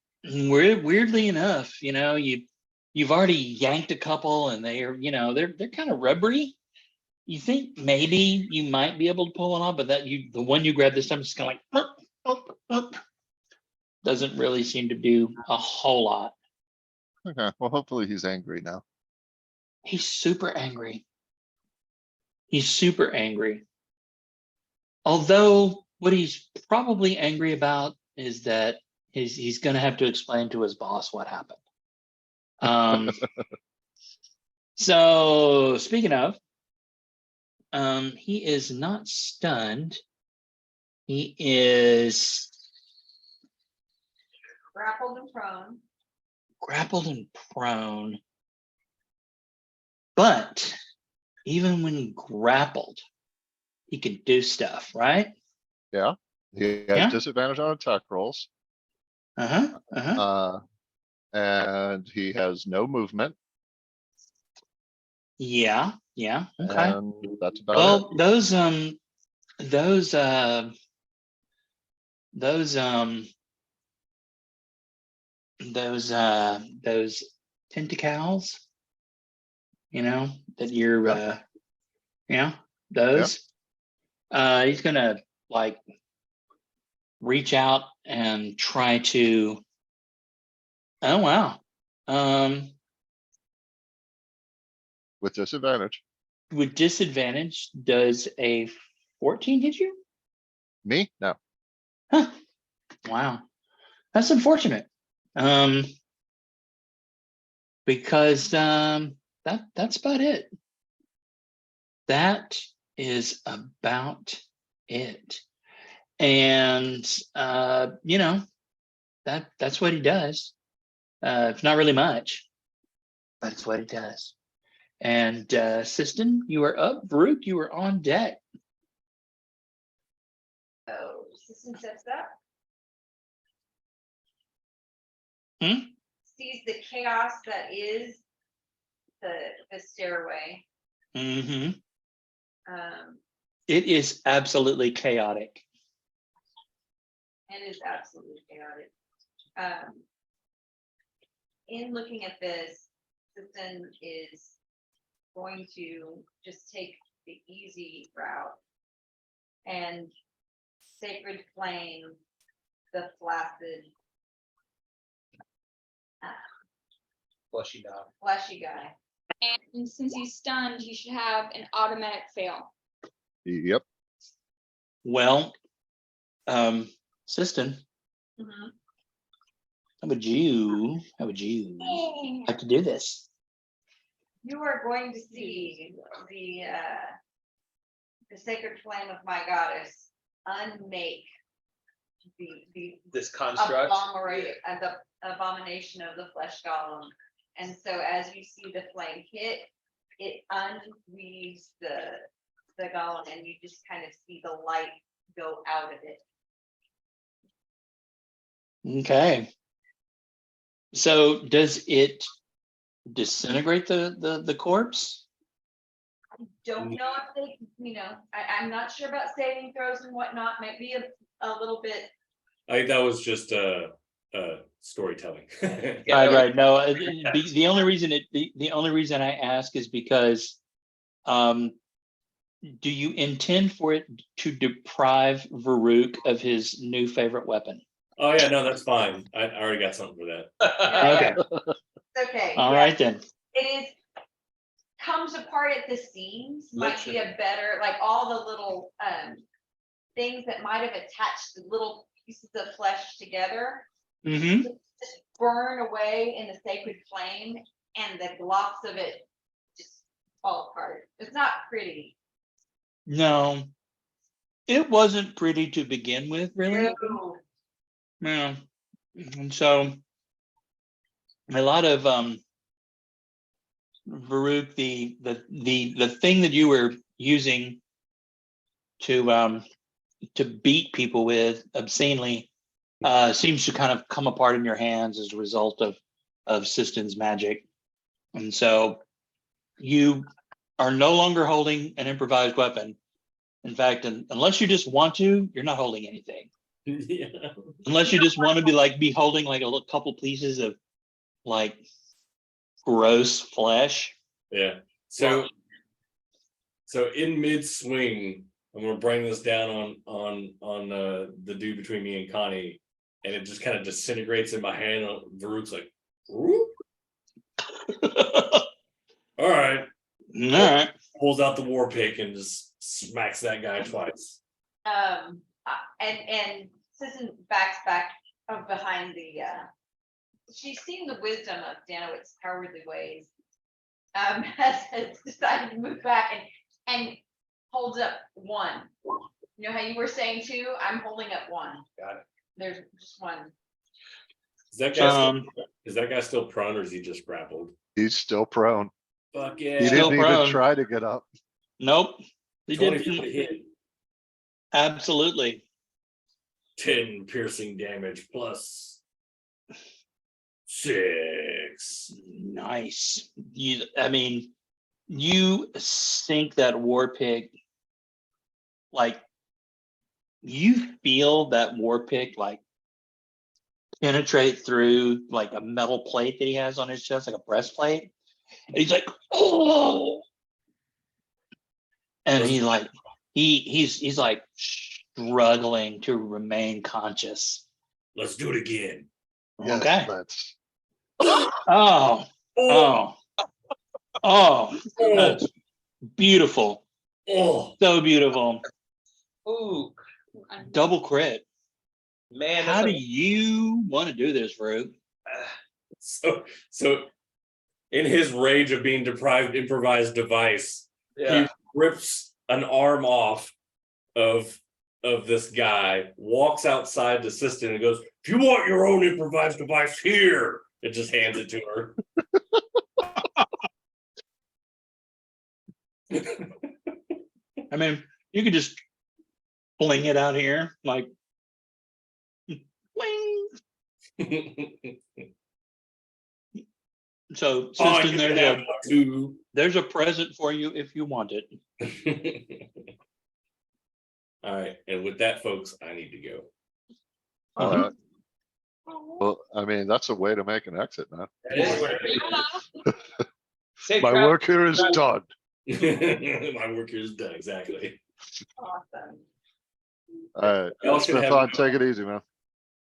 weirdly enough, you've already yanked a couple and they're kind of rubbery. You think maybe you might be able to pull one off, but the one you grab this time is kind of like doesn't really seem to do a whole lot. Okay, well, hopefully he's angry now. He's super angry. He's super angry. Although what he's probably angry about is that he's going to have to explain to his boss what happened. So speaking of, he is not stunned. He is Grappled and prone. grappled and prone. But even when grappled, he can do stuff, right? Yeah, he has Yeah. disadvantage on attack rolls. And he has no movement. Yeah. Okay. And that's about it. Well, those tentacles, that you're those. He's gonna like reach out and try to. Oh wow. With disadvantage. With disadvantage, does a 14 hit you? Me? No. Huh. Wow. That's unfortunate. Because that's about it. That is about it. And that's what he does. It's not really much, but it's what he does. And Siston, you are up. Varuk, you are on deck. Oh, System sets up. Sees the chaos that is the stairway. Mm-hmm. Um, It is absolutely chaotic. and is absolutely chaotic. in looking at this, Kristen is going to just take the easy route and sacred flame the flaccid, Fleshy dog. fleshy guy. And since he's stunned, he should have an automatic fail. Yep. Well, Siston, Mhm. how would you like to do this? You are going to see the sacred flame of my goddess unmake the This construct. the abomination of the flesh golem. And so as you see the flame hit, it unweaves the golem, and you just kind of see the light go out of it. Okay. So does it disintegrate the corpse? Don't know if they, I'm not sure about saving throws and whatnot, maybe a little bit. I think that was just storytelling. Yeah, Right. No, the only reason the only reason I ask is because, do you intend for it to deprive Varuk of his new favorite weapon? Oh yeah, no, that's fine. I already got something for that. Okay. It's okay. All yeah. right then. It is, comes apart at the seams, might Listen. be a better, like all the little things that might have attached the little pieces of flesh together, Mm-hmm. just burn away in the sacred flame, and the blocks of it just fall apart. It's not pretty. No, it wasn't pretty to begin with, really. No. Yeah. And so a lot of Varuk, the thing that you were using to beat people with obscenely seems to kind of come apart in your hands as a result of Siston's magic. And so you are no longer holding an improvised weapon. In fact, unless you just want to, you're not holding anything. Yeah. Unless you just want to be holding like a couple pieces of like gross flesh. Yeah. So in mid swing, I'm gonna bring this down on the dude between me and Connie, and it just kind of disintegrates in my hand. Varuk's like, "Whoop." All right. All right. Pulls out the war pick and just smacks that guy twice. And Susan backs back behind the, she's seen the wisdom of Danowitz's cowardly ways. Has decided to move back and holds up one. You know how you were saying two? I'm holding up one. Got it. There's just one. Is that guy still prone or is he just grappled? He's still prone. Fuck He yeah. Still didn't even prone. try to get up. Nope. He 20 didn't. foot hit, Absolutely. 10 piercing damage plus 6. Nice. I mean, you sink that war pig, like you feel that war pig like penetrate through like a metal plate that he has on his chest, like a breastplate. And he's like, oh, and he's like struggling to remain conscious. Let's do it again. Yes, Okay. let's. Oh, that's beautiful. Oh, So beautiful. Ooh, Double crit. man. How do you want to do this, Varuk? so in his rage of being deprived improvised device, Yeah. he rips an arm off of this guy, walks outside the assistant and goes, "If you want your own improvised device, here." It just hands it to her. I mean, you could just fling it out here, like, wing. So, Oh, Siston, you can have one too. there's a present for you if you want it. All right, and with that, folks, I need to go. All right. Well, I mean, that's a way to make an exit, man. That is what it Safe My travel. work here is done. is. My work here is done, exactly. Awesome. Alright, Y'all it's should been have- fun. Take it easy, man.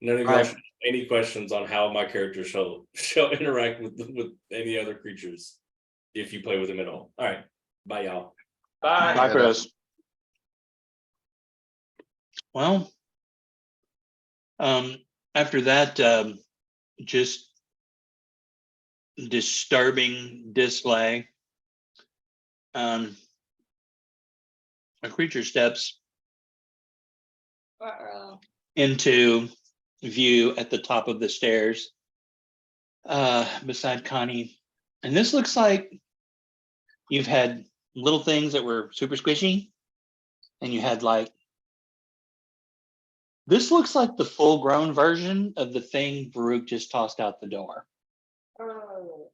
None of y'all Alright. should have any questions on how my character shall interact with any other creatures. If you play with them at all. All right, bye y'all. Bye. Bye, Yeah. Chris. Well, after that, just disturbing display, a creature steps Uh-oh. into view at the top of the stairs, beside Connie. And this looks like you've had little things that were super squishy, and you had like, this looks like the full grown version of the thing Baruch just tossed out the door. Oh.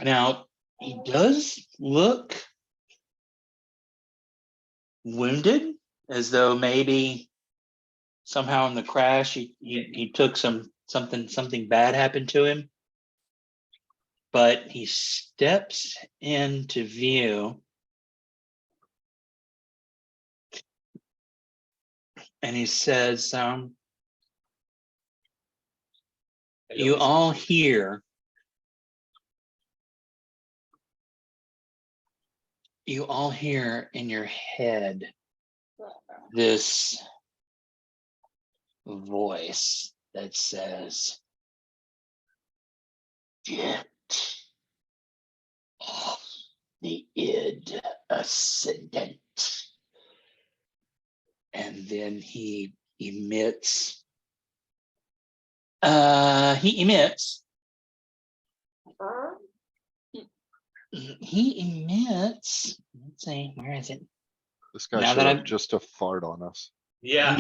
Now, he does look wounded, as though maybe somehow in the crash he took something bad happened to him. But he steps into view and he says, you all hear in your head this voice that says, get off the id ascendant. And then he emits, let's see, where is it? This guy Now showed that up I've- just to fart on us. Yeah,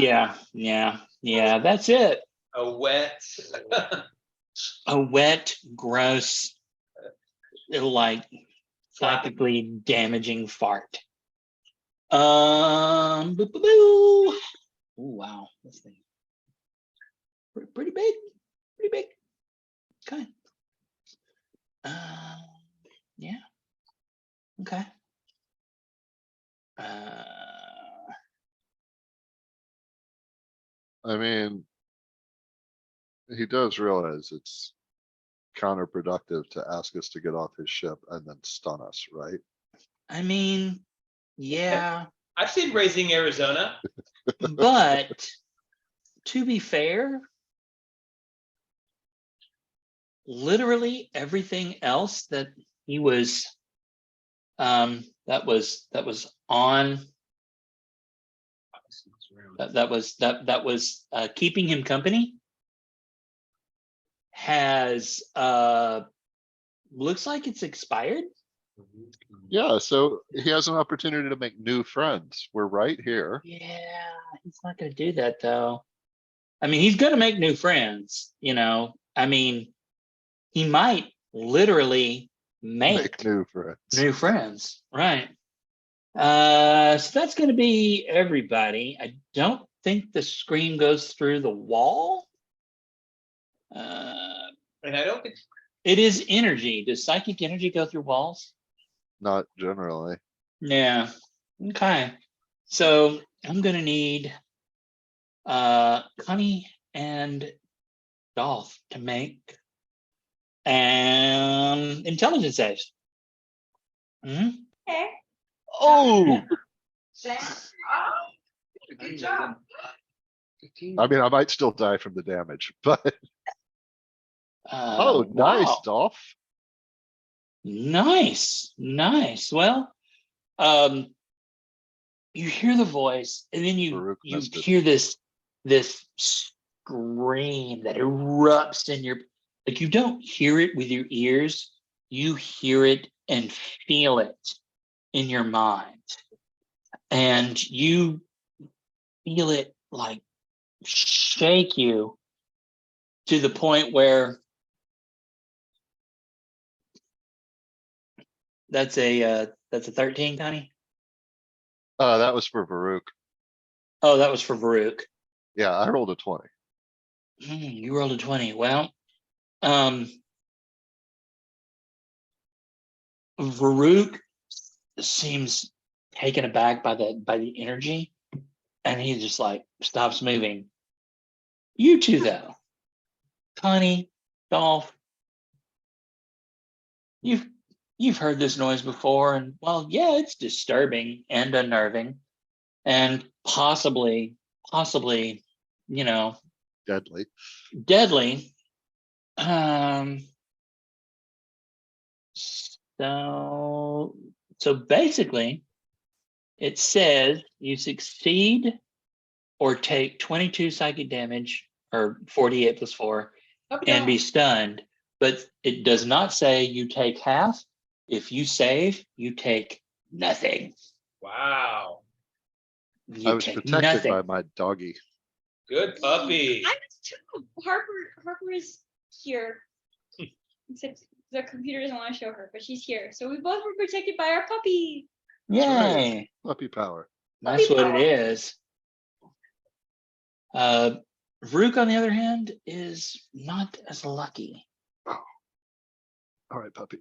Yeah, that's it. a wet. A wet, gross, like psychically damaging fart. Boo, boo, boo. Ooh, wow, this thing pretty big, pretty big. Okay. Yeah. Okay. I mean, he does realize it's counterproductive to ask us to get off his ship and then stun us, right? I mean, yeah, I've seen Raising Arizona. but to be fair, literally everything else that he was, that was on, that was keeping him company has looks like it's expired. Yeah, so he has an opportunity to make new friends. We're right here. Yeah, he's not gonna do that though. I mean, he's gonna make new friends, you know. I mean, he might literally make Make new friends. new friends, right? So that's gonna be everybody. I don't think the scream goes through the wall. And I don't think, It is energy. Does psychic energy go through walls? Not generally. Yeah. Okay. So I'm gonna need Connie and Dolph to make an intelligence saves. Mhm. Okay. Oh, Shane? Oh, good job. I mean, I might still die from the damage, but oh, Wow. nice, Dolph. Nice. Well, you hear the voice, and then you Baruch missed it. hear this scream that erupts in your, like, you don't hear it with your ears, you hear it and feel it in your mind, and you feel it like shake you to the point where that's a 13, Connie. That was for Baruch. Oh, that was for Baruch. Yeah, I rolled a 20. You rolled a 20. Well, Varuk seems taken aback by the energy, and he just like stops moving. You two, though, Connie, Dolph, you've heard this noise before, and well, yeah, it's disturbing and unnerving, and possibly, you know, Deadly. deadly. So basically, it says you succeed or take 22 psychic damage, or 48 plus 4, and be stunned, but it does not say you take half. If you save, you take nothing. Wow. I You was take protected by nothing. my doggy. Good puppy. I was too. Harper is here. Except the computer doesn't want to show her, but she's here. So we both were protected by our puppy. That's right. Yay. Puppy power. That's Puppy what power. it is. Rook, on the other hand, is not as lucky. All right, puppy.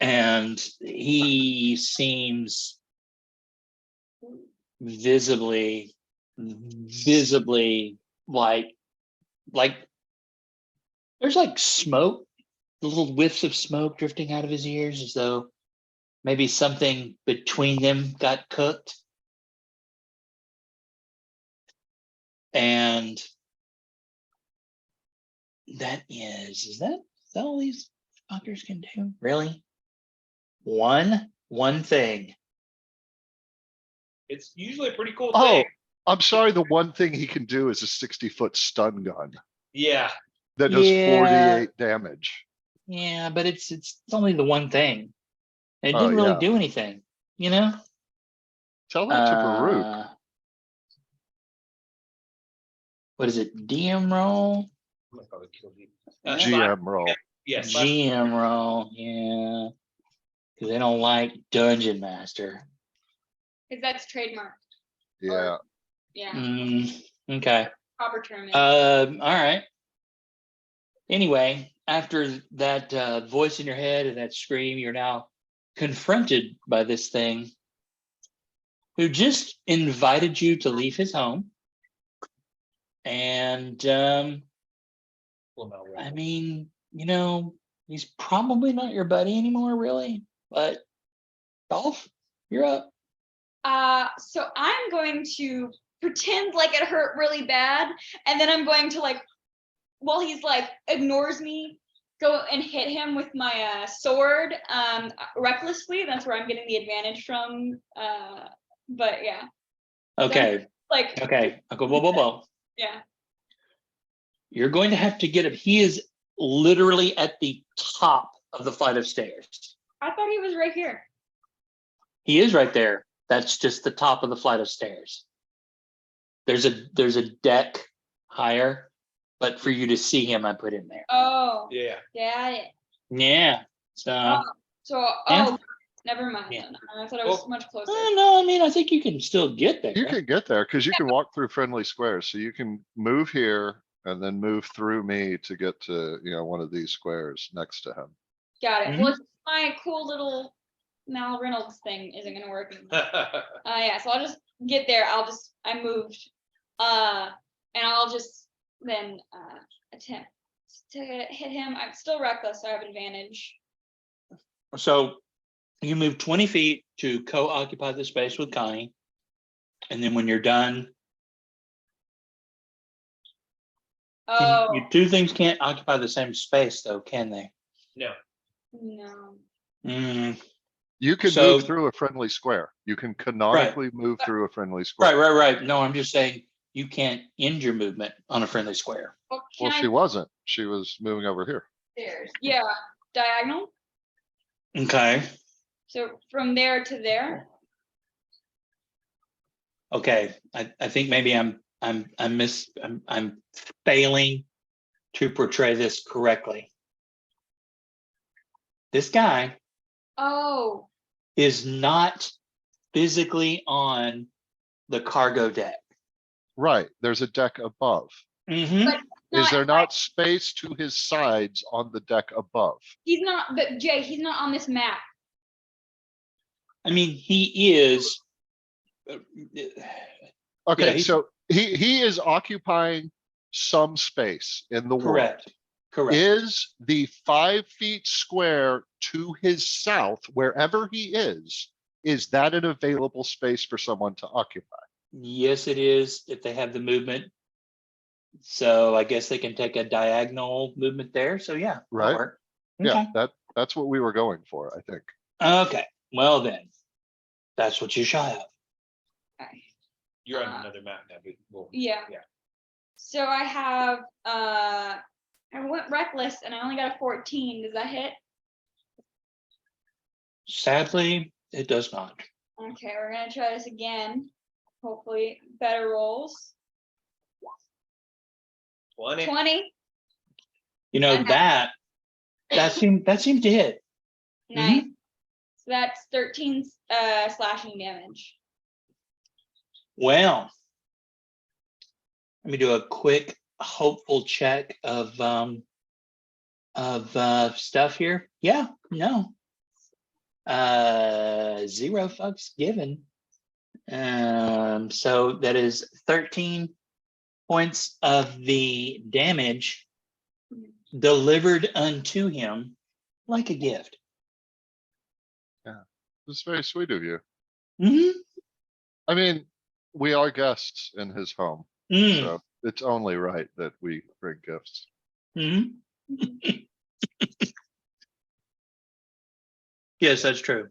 And he seems visibly like there's like smoke, little whiffs of smoke drifting out of his ears, as though maybe something between them got cooked. And is that all these fuckers can do? Really? One thing. It's usually a pretty cool Oh, thing. I'm sorry. The one thing he can do is a 60-foot stun gun Yeah. that does Yeah. 48 damage. Yeah, but it's only the one thing. It Oh, didn't really yeah. do anything, you know? Tell that to Baruch. What is it? DM roll? I'm gonna probably kill you. GM roll. Yes. GM roll, yeah. Because they don't like Dungeon Master. Because that's trademark. Yeah. Yeah. Okay. Proper term. All right. Anyway, after that voice in your head and that scream, you're now confronted by this thing who just invited you to leave his home. And I mean, he's probably not your buddy anymore, really. But Dolph, you're up. So I'm going to pretend like it hurt really bad, and then I'm going to while he's ignores me, go and hit him with my sword recklessly. That's where I'm getting the advantage from. But yeah. Okay. So okay. Whoa. Yeah. You're going to have to get him. He is literally at the top of the flight of stairs. I thought he was right here. He is right there. That's just the top of the flight of stairs. There's a deck higher, but for you to see him, I put him there. Oh. Yeah. Got it. Yeah. So. Yeah. Never mind. Yeah. Then. I thought it was much closer. No, I mean, I think you can still get there. You can get there because you can walk through friendly squares. So you can move here and then move through me to get to, one of these squares next to him. Got it. Mhm. Well, my cool little Mal Reynolds thing isn't gonna work anymore. Yeah, so I'll just get there. I moved. And I'll just then attempt to hit him. I'm still reckless, so I have advantage. So you move 20 feet to co-occupy the space with Connie. And then when you're done, Oh. two things can't occupy the same space, though, can they? No. No. You can move through a friendly square. You can canonically move through a friendly square. Right. No, I'm just saying you can't end your movement on a friendly square. Well, she wasn't. She was moving over here. Stairs. Yeah, diagonal. Okay. So from there to there. Okay. I think maybe I'm failing to portray this correctly. This guy is not physically on the cargo deck. Right. There's a deck above. Mm-hmm. Is there not space to his sides on the deck above? He's not, but Jay, he's not on this map. I mean, he is. Okay, he's- so he is occupying some space in the world. Correct. Correct. Is the 5 feet square to his south, wherever he is that an available space for someone to occupy? Yes, it is, if they have the movement. So I guess they can take a diagonal movement there. So yeah. that'll Right. work. Yeah, Okay. that's what we were going for, I think. Okay. Well then, that's what you shy of. Okay. You're on another map now. But Yeah. Yeah. So I have, I went reckless and I only got a 14. Does that hit? Sadly, it does not. Okay, we're gonna try this again. Hopefully better rolls. 20. 20. You know, Okay. that seemed to hit. Nice. So that's 13 slashing damage. Well, let me do a quick hopeful check of stuff here. Yeah, no. 0 fucks given. So that is 13 points of the damage delivered unto him like a gift. It's very sweet of you. Hmm. I mean, we are guests in his home, Mm. so it's only right that we bring gifts. Hmm. Yes, that's true.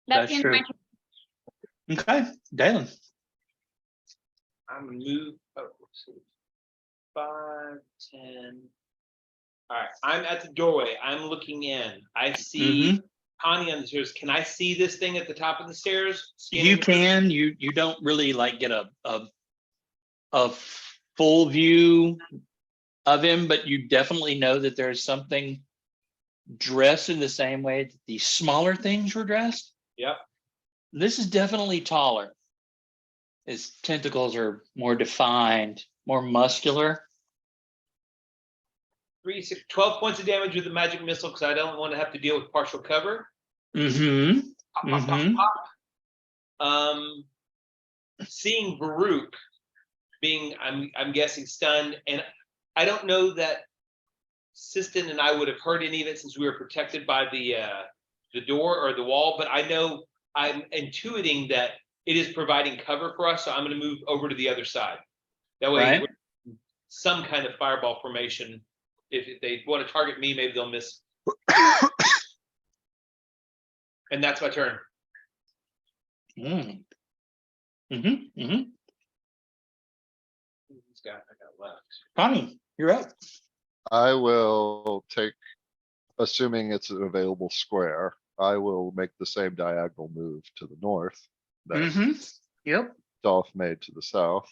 That's That's the end of true. Okay, Dalen. I'm gonna move. Oh, let's see. 5, 10. All right, I'm at the doorway. I'm looking in. I see Connie on the stairs. Can I see this thing at the top of the stairs? You can. You don't really like get a full view of him, but you definitely know that there's something dressed in the same way that the smaller things were dressed. Yep. This is definitely taller. His tentacles are more defined, more muscular. 3, 6, 12 points of damage with the magic missile because I don't want to have to deal with partial cover. Mm-hmm. Pop, pop, pop, pop. Seeing Baruch being, I'm guessing stunned, and I don't know that Siston and I would have heard any of it since we were protected by the door or the wall, but I know I'm intuiting that it is providing cover for us, so I'm going to move over to the other side. That way, Right. we're some kind of fireball formation. If they want to target me, maybe they'll miss. And that's my turn. Mm. Mm-hmm. Mm-hmm. Who's got I got left? Connie, you're up. I will take, assuming it's an available square, I will make the same diagonal move to the north that Mm-hmm. Yep. Dolph made to the south.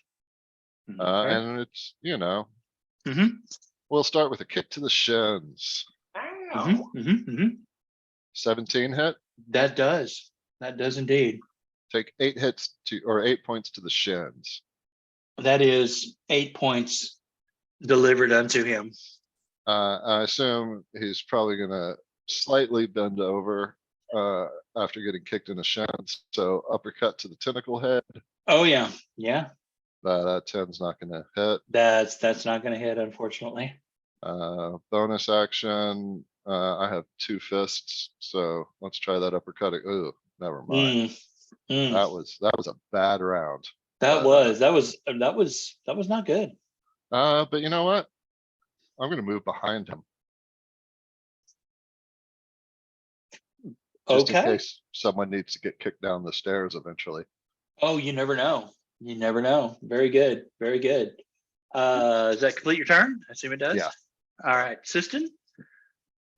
Okay. And it's, Mm-hmm. we'll start with a kick to the shins. Ow. Mm-hmm. Mm-hmm. Mm-hmm. 17 hit, That does indeed. take 8 hits to, or 8 points to the shins. That is 8 points delivered unto him. I assume he's probably gonna slightly bend over, after getting kicked in the shins. So uppercut to the tentacle head, Oh yeah, yeah. that 10's not gonna hit. That's not going to hit, unfortunately. Bonus action, I have 2 fists, so let's try that uppercut. Ooh, never mind. Mm. That was a bad round. That was not good. But you know what? I'm gonna move behind him. Just in Okay. case someone needs to get kicked down the stairs eventually. Oh, you never know. You never know. Very good. Very good. Does that complete your turn? I assume it does. Yeah. All right, Siston.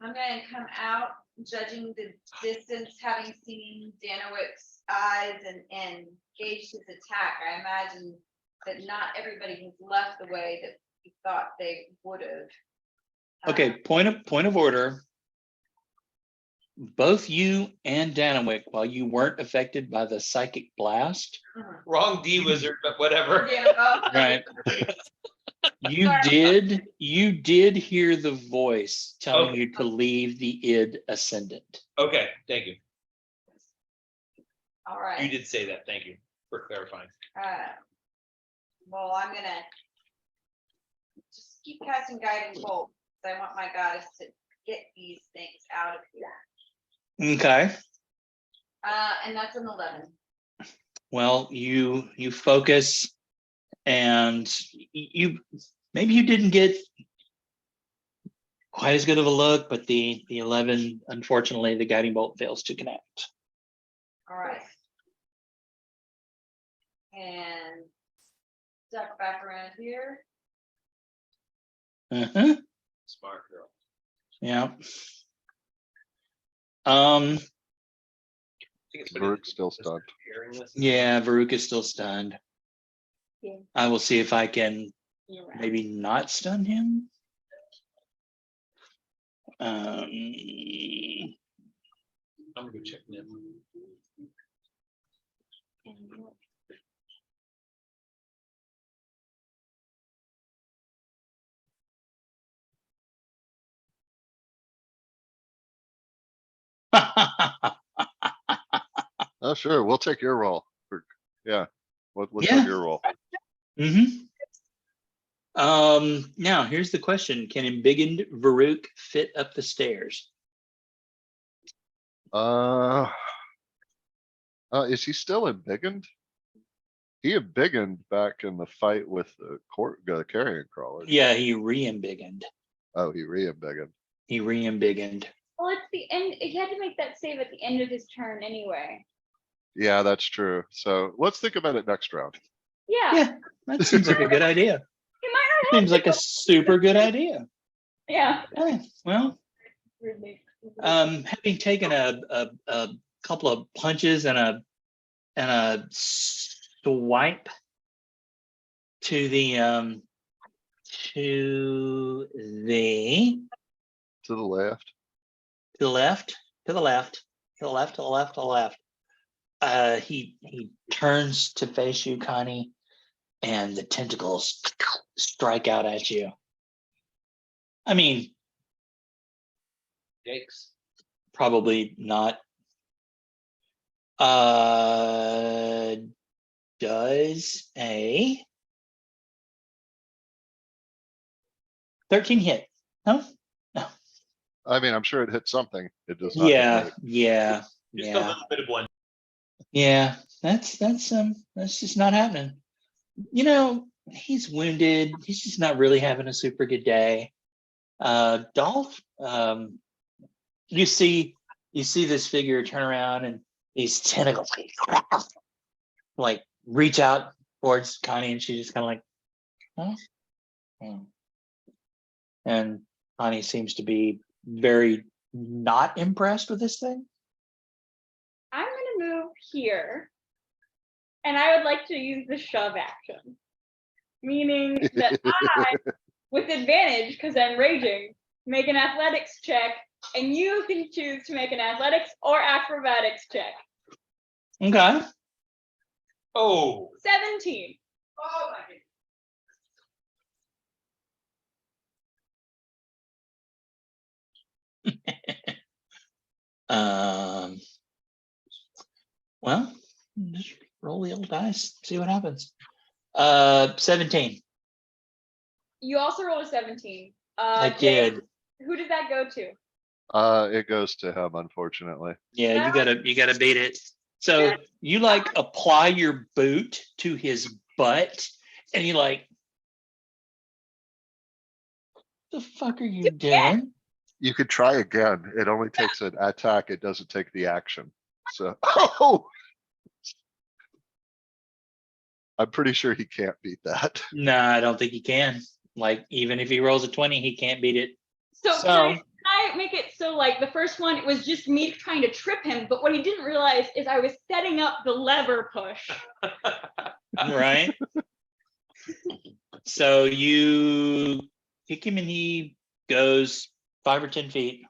I'm gonna come out, judging the distance, having seen Danowick's eyes and gauged his attack. I imagine that not everybody has left the way that we thought they would have. Okay, point of order. Both you and Danowick, while you weren't affected by the psychic blast, Wrong D wizard, but whatever. Yeah, right? You did hear the voice telling Okay. you to leave the id ascendant. Okay, thank you. All right. You did say that. Thank you for clarifying. Well, I'm gonna just keep casting guiding bolt. I want my goddess to get these things out of here. Okay. And that's an 11. Well, you focus, and you maybe you didn't get quite as good of a look, but the 11, unfortunately, the guiding bolt fails to connect. All right. And duck back around here. Uh-huh. Smart girl. Yeah. I think it's funny Varuk's still stunned. hearing this. Yeah, Varuk is still stunned. Yeah. I will see if I can You're right. maybe not stun him. I'm gonna go check them. Oh, sure, we'll take your roll. Yeah, let's Yeah. have your roll. Now here's the question: can embiggened Varuk fit up the stairs? Is he still embiggened? He embiggened back in the fight with the carrion crawler. Yeah, he re-embiggened. Oh, he re-embiggened. He re-embiggened. Well, it's the end. He had to make that save at the end of his turn anyway. Yeah, that's true. So let's think about it next round. Yeah. Yeah, that seems like a good idea. He might not have Seems like a super good idea. Yeah. Okay, well, having taken a couple of punches and a swipe to the to the To the left. to the left, to the left, to the left, to the left, to the left. He turns to face you, Connie, and the tentacles strike out at you. I mean, Yikes. probably not. Does a 13 hit? No? No. I mean, I'm sure it hit something. It does not. hit Yeah, me. yeah, Just a yeah. little bit of one. Yeah, that's just not happening. You know, he's wounded. He's just not really having a super good day. Dolph, you see this figure turn around and these tentacles like reach out towards Connie, and she's just kind of like, huh? Hmm. And Connie seems to be very not impressed with this thing. I'm gonna move here, and I would like to use the shove action, meaning that I, with advantage because I'm raging, make an athletics check, and you can choose to make an athletics or acrobatics check. Okay. Oh, 17. Oh my goodness. Well, just roll the old dice, see what happens. 17. You also rolled a 17. I Jay, did. who did that go to? It goes to him, unfortunately. Yeah, you gotta beat it. So you like apply your boot to his butt, and you like, the fuck are you doing? You could try again. It only takes an attack. It doesn't take the action. So, oh, I'm pretty sure he can't beat that. No, I don't think he can. Like, even if he rolls a 20, he can't beat it. So, So- can I make it so like the first one, it was just me trying to trip him, but what he didn't realize is I was setting up the lever push. Right? So you kick him and he goes 5 or 10 feet.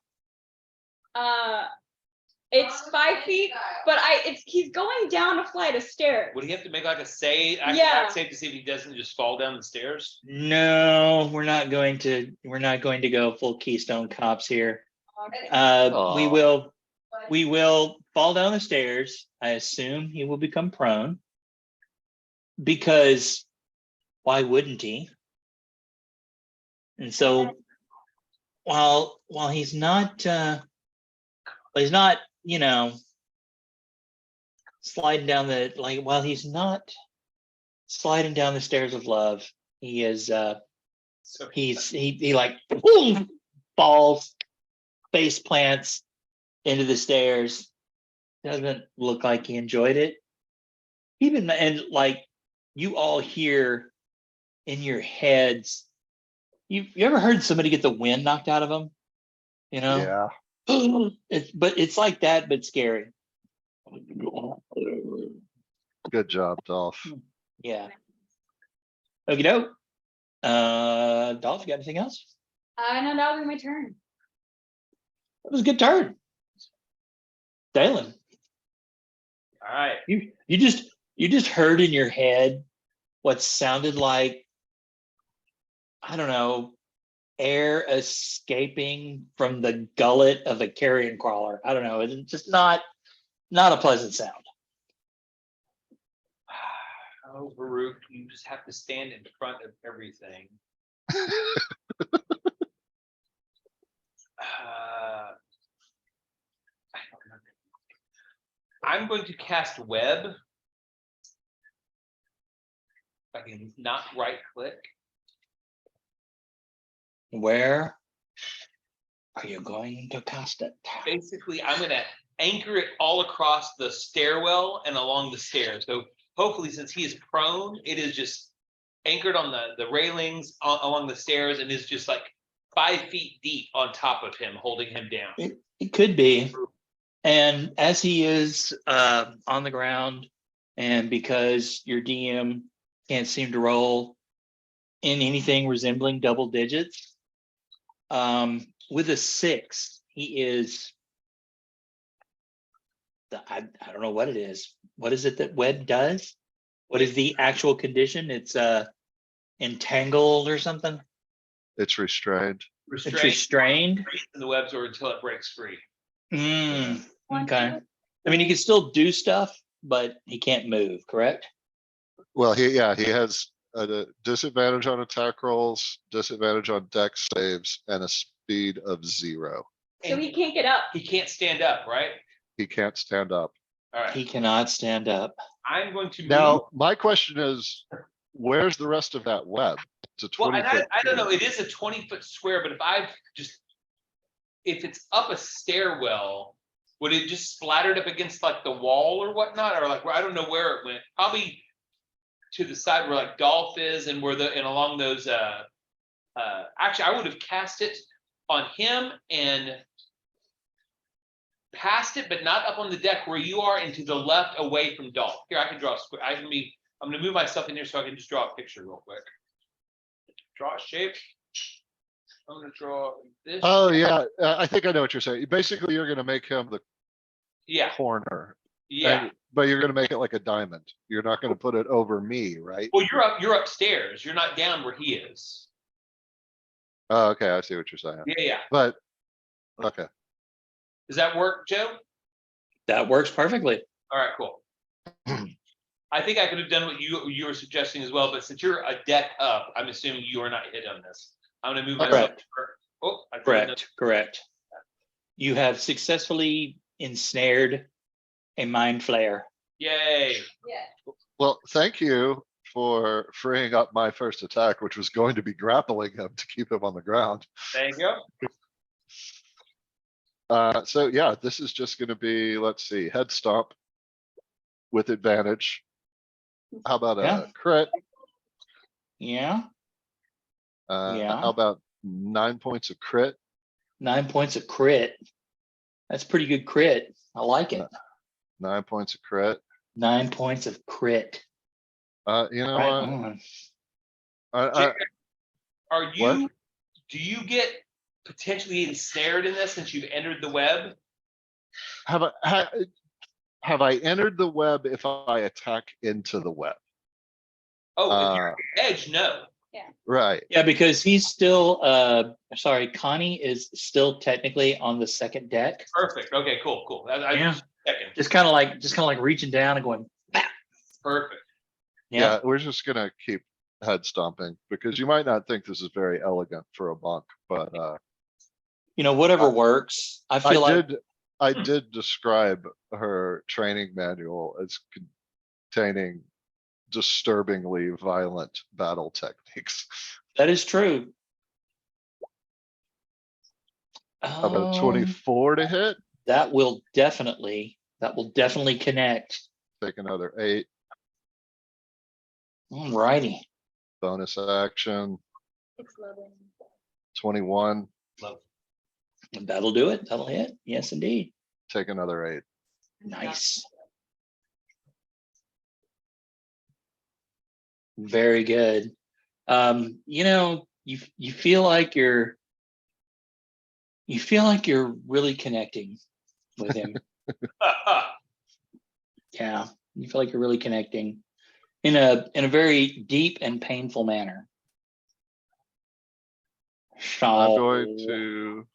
It's 5 feet, but he's going down a flight of stairs. Would he have to make like a save, Yeah. act save to see if he doesn't just fall down the stairs? No, we're not going to go full Keystone Cops here. Okay. We Aw. will fall down the stairs. I assume he will become prone. Because why wouldn't he? And so while he's not sliding down while he's not sliding down the stairs of love, he is So he like boom, falls, face plants into the stairs. Doesn't look like he enjoyed it. Even and like you all hear in your heads, you ever heard somebody get the wind knocked out of them? You know? Yeah, It's like that, but scary. good job, Dolph. Yeah. Okie doke. Dolph, you got anything else? No, that'll be my turn. That was a good turn. Dalen, all right. you just heard in your head what sounded like, I don't know, air escaping from the gullet of a carrion crawler. I don't know. It's just not a pleasant sound. Oh, Baruch, you just have to stand in front of everything. I don't know. I'm going to cast web. If I can not right click. Where are you going to cast it? Basically, I'm going to anchor it all across the stairwell and along the stairs. So hopefully, since he is prone, it is just anchored on the railings along the stairs and is just like 5 feet deep on top of him, holding him down. It could be. And as he is on the ground, and because your DM can't seem to roll in anything resembling double digits, with a 6, he is, I don't know what it is. What is it that web does? What is the actual condition? It's entangled or something? It's restrained. It's Restrained restrained. in the webs or until it breaks free. Okay. I mean, he can still do stuff, but he can't move, correct? Well, he has a disadvantage on attack rolls, disadvantage on dex saves, and a speed of 0. So And he can't get up. he can't stand up, right? He can't stand up. All right. He cannot stand up. I'm going to move. Now, my question is, where's the rest of that web? It's a Well, 20 and foot. I don't know. It is a 20-foot square, but if it's up a stairwell, would it just splattered up against like the wall or whatnot, or like I don't know where it went. Probably to the side where like Dolph is, and along those. Actually, I would have cast it on him and past it, but not up on the deck where you are, and to the left away from Dolph. Here, I can draw a square. I'm going to move myself in here so I can just draw a picture real quick. Draw a shape. I'm going to draw this. Oh, yeah. I think I know what you're saying. Basically, you're going to make him the Yeah, corner. yeah. But you're going to make it like a diamond. You're not going to put it over me, right? Well, you're upstairs. You're not down where he is. Oh, okay. I see what you're saying. Yeah. But, okay. Does that work, Joe? That works perfectly. All right, cool. I think I could have done what you were suggesting as well, but since you're a deck up, I'm assuming you are not hit on this. I'm going to move myself. Correct. Oh, I drew another- Correct. You have successfully ensnared a mind flayer. Yay. Yeah. Well, thank you for freeing up my first attack, which was going to be grappling him to keep him on the ground. There you go. So yeah, this is just gonna be, let's see, head stomp with advantage. How about Yeah. a crit? Yeah. Yeah. How about 9 points of crit? 9 points of crit. That's pretty good crit. I like it. 9 points of crit. 9 points of crit. You know Right what? on. Are you? What? Do you get potentially ensnared in this since you've entered the web? Have I entered the web if I attack into the web? Oh, if Uh, you're edge, no. right. Yeah, because he's still, sorry, Connie is still technically on the second deck. Perfect. Okay, cool. I Yeah. just checking. Just kind of like reaching down and going, "Bap." Perfect. Yeah, we're just gonna keep head stomping because you might not think this is very elegant for a monk, but Whatever works. I feel like I did describe her training manual as containing disturbingly violent battle techniques. that is true. About 24 to hit, That will definitely connect. take another 8, Alrighty. bonus action, It's lovely. 21, That'll do it. That'll hit. Yes, indeed. take another 8. Nice. Very good. You feel like you're really connecting with him. Yeah, you feel like you're really connecting in a very deep and painful manner. So I'm going to,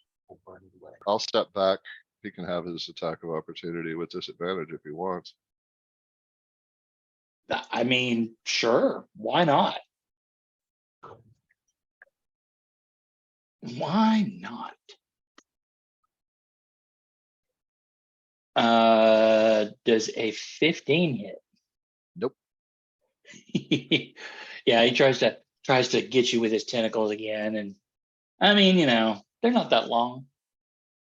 I'll step back. He can have his attack of opportunity with disadvantage if he wants. I mean, sure, why not? Why not? Does a 15 hit? Nope. Yeah, he tries to get you with his tentacles again, and I mean, they're not that long.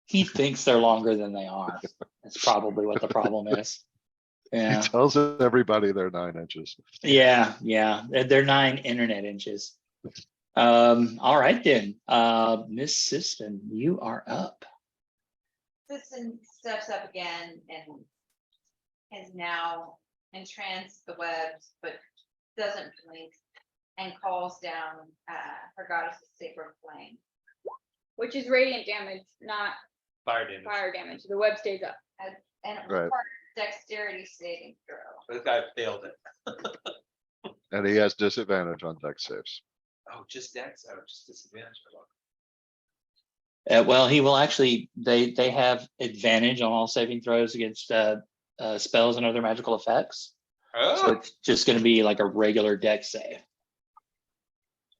He thinks they're longer than they are. That's probably what the problem is. He Yeah, tells everybody they're 9 inches. yeah. They're 9 internet inches. All right then, Miss Siston, you are up. Citizen steps up again and is now entranced the webs, but doesn't blink and calls down her goddess of sacred flame. Which is radiant damage, not Fire damage. fire damage. The web stays up. And it Right. requires dexterity saving throw. This guy failed it. And he has disadvantage on dex saves. Oh, just Dex. Oh, just disadvantage. Well, he will actually. They have advantage on all saving throws against spells and other magical effects. So Oh, it's just going to be like a regular dex save,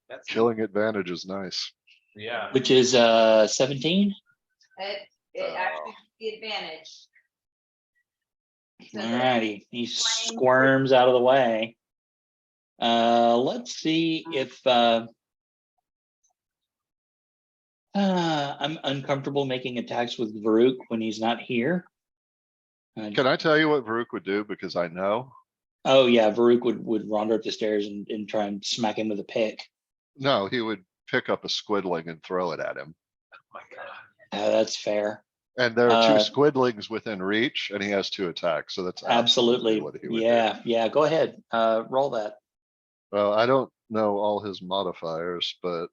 that's Killing advantage is nice. Yeah. which is 17. It actually the advantage. So Alrighty, he squirms out of the way. Let's see if I'm uncomfortable making attacks with Varuk when he's not here. Can I tell you what Varuk would do? Because I know. Oh yeah, Varuk would wander up the stairs and try and smack him with a pick. No, he would pick up a squidling and throw it at him. Oh my God. That's fair. And there are 2 squidlings within reach and he has 2 attacks. So that's Absolutely. what he would do. Yeah. Go ahead. Roll that. Well, I don't know all his modifiers, but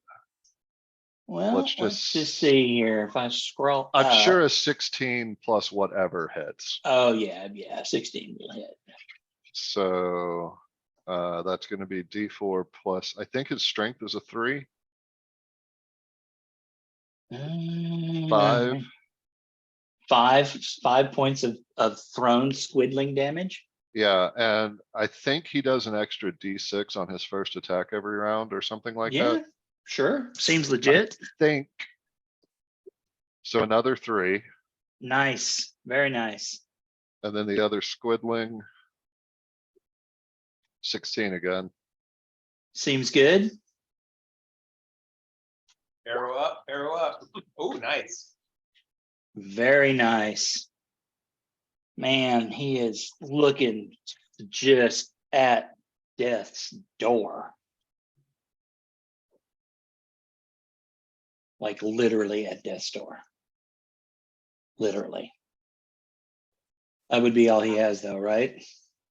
Well, Let's let's just- see here. If I scroll, I'm sure a 16 plus whatever hits. Oh yeah, 16 will hit. So that's gonna be D4 plus, I think his strength is a 3, 5. 5 points of thrown squidling damage. Yeah, and I think he does an extra D6 on his first attack every round or something like Yeah, that. sure. Seems legit. Think. So another 3, Nice. Very nice. and then the other squidling. 16 again. Seems good. Arrow up, arrow up. Oh, nice. Very nice. Man, he is looking just at death's door. Like literally at death's door. Literally. That would be all he has though, right?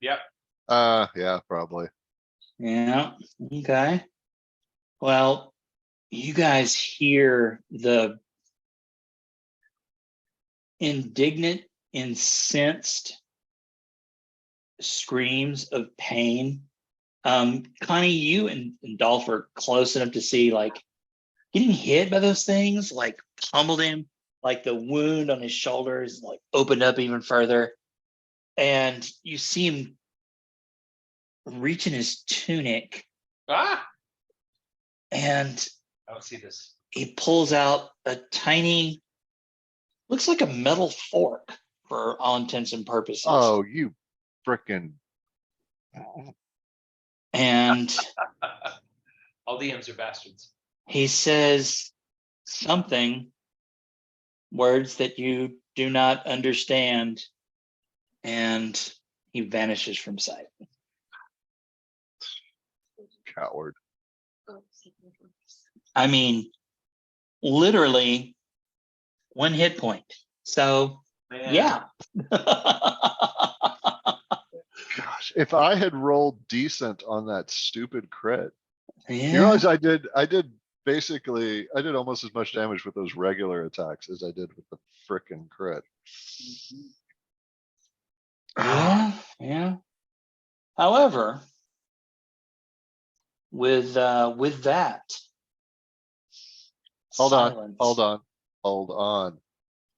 Yep. Yeah, probably. Yeah, okay. Well, you guys hear the indignant incensed screams of pain. Connie, you and Dolph are close enough to see, like, getting hit by those things, like pummeled him, like the wound on his shoulders, like opened up even further. And you see him reach in his tunic Ah, and I don't see this. he pulls out a tiny, looks like a metal fork for all intents and purposes. Oh, you frickin'. And All DMs are bastards. he says something, words that you do not understand, and he vanishes from sight. Coward. I mean, literally 1 hit point. So, Man. yeah. Gosh, if I had rolled decent on that stupid crit, you Yeah. realize I did basically, I did almost as much damage with those regular attacks as I did with the frickin' crit. Yeah. Yeah. However, with that, Hold on, silence. hold on, hold on,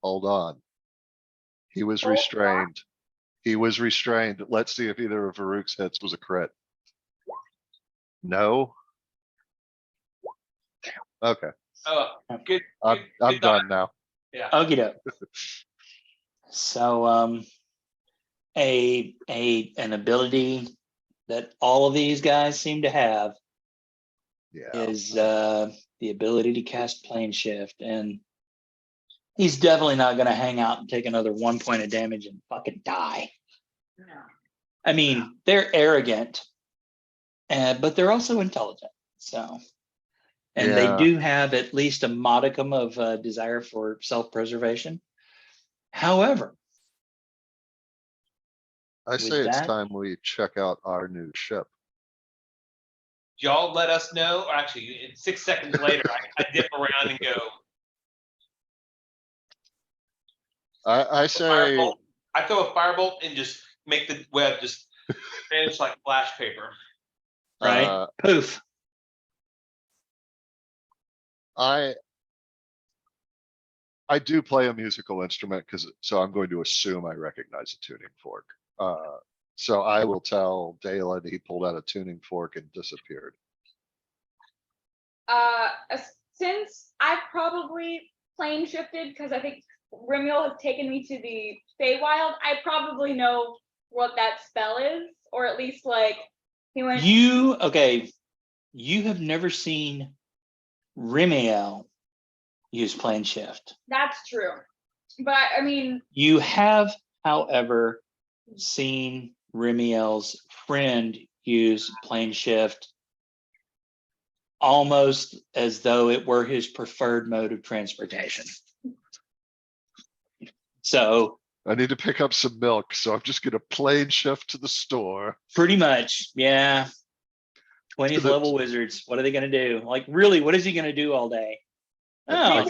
hold on. He was Hold on. restrained. He was restrained. Let's see if either of Farouk's hits was a crit. No. Okay, Oh, good. I'm good done now. Yeah. Okie doke. So, an ability that all of these guys seem to have Yeah. is the ability to cast plane shift, and he's definitely not going to hang out and take another 1 point of damage and fucking die. No. I mean, they're arrogant, but they're also intelligent. So, and they Yeah. do have at least a modicum of desire for self-preservation. However, I with say it's that- time we check out our new ship. Y'all let us know. Or actually, 6 seconds later, I dip around and go. I say, Firebolt. I throw a firebolt and just make the web just vanish like flash paper. right? Poof. I do play a musical instrument so I'm going to assume I recognize a tuning fork. So I will tell Dalen he pulled out a tuning fork and disappeared. Uh, since I probably plane shifted because I think Rimiel has taken me to the Feywild, I probably know what that spell is, or at least like he went. You have never seen Rimiel use plane shift. That's true, but I mean, You have, however, seen Rimiel's friend use plane shift almost as though it were his preferred mode of transportation. So I need to pick up some milk, so I'm just gonna plane shift to the store. pretty much, yeah. 20th the- level wizards, what are they going to do? Like, really, what is he going to do all day? I Oh,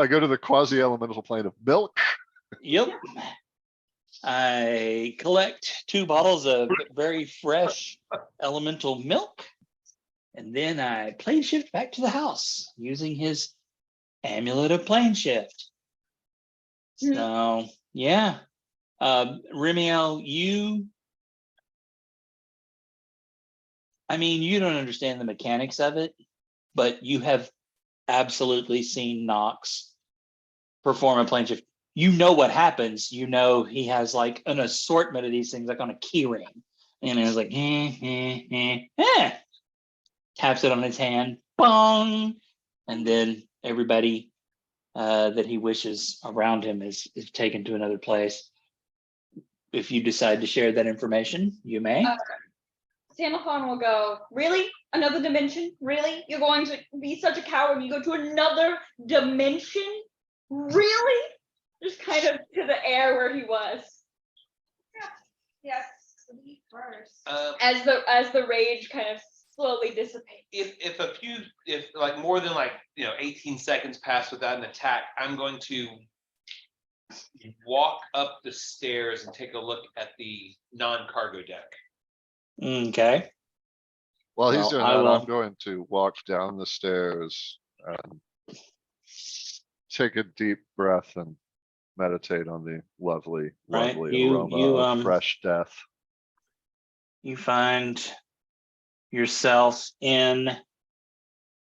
go to the quasi-elemental plane of milk. yep. I collect 2 bottles of very fresh elemental milk, and then I plane shift back to the house using his amulet of plane shift. So, yeah. Rimiel, you don't understand the mechanics of it, but you have absolutely seen Nox perform a plane shift. You know what happens. You know he has like an assortment of these things, like on a key ring, and it's like, taps it on his hand, bong, and then everybody that he wishes around him is taken to another place. If you decide to share that information, you may. Sandalphon will go, really? Another dimension? Really? You're going to be such a coward, you go to another dimension? Really? Just kind of to the air where he was. Yes, sleep first. As the rage kind of slowly dissipates. If like more than 18 seconds pass without an attack, I'm going to walk up the stairs and take a look at the non-cargo deck. Okay. While he's Well, doing I that, I'm will- going to walk down the stairs and take a deep breath and meditate on the lovely, Right, lovely you- aroma you, of fresh death. You find yourself in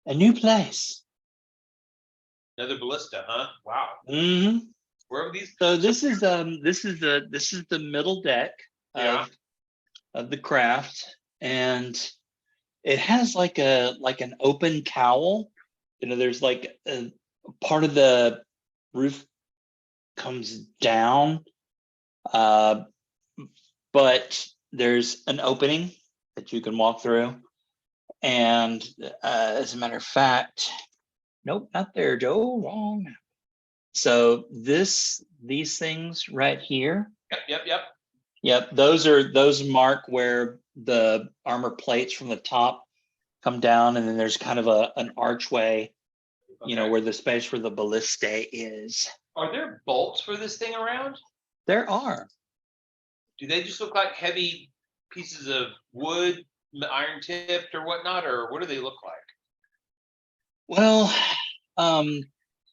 a new place. Another ballista, huh? Wow. Hmm. Where are these? So this is the middle deck Yeah. of the craft, and it has like an open cowl. You know, there's like a part of the roof comes down, but there's an opening that you can walk through. And as a matter of fact, nope, not there, Joe. Wrong. So these things right here. Yep. Yep, those mark where the armor plates from the top come down, and then there's kind of an archway, you know, Okay. where the space for the ballistae is. Are there bolts for this thing around? There are. Do they just look like heavy pieces of wood, iron tipped or whatnot, or what do they look like? Well,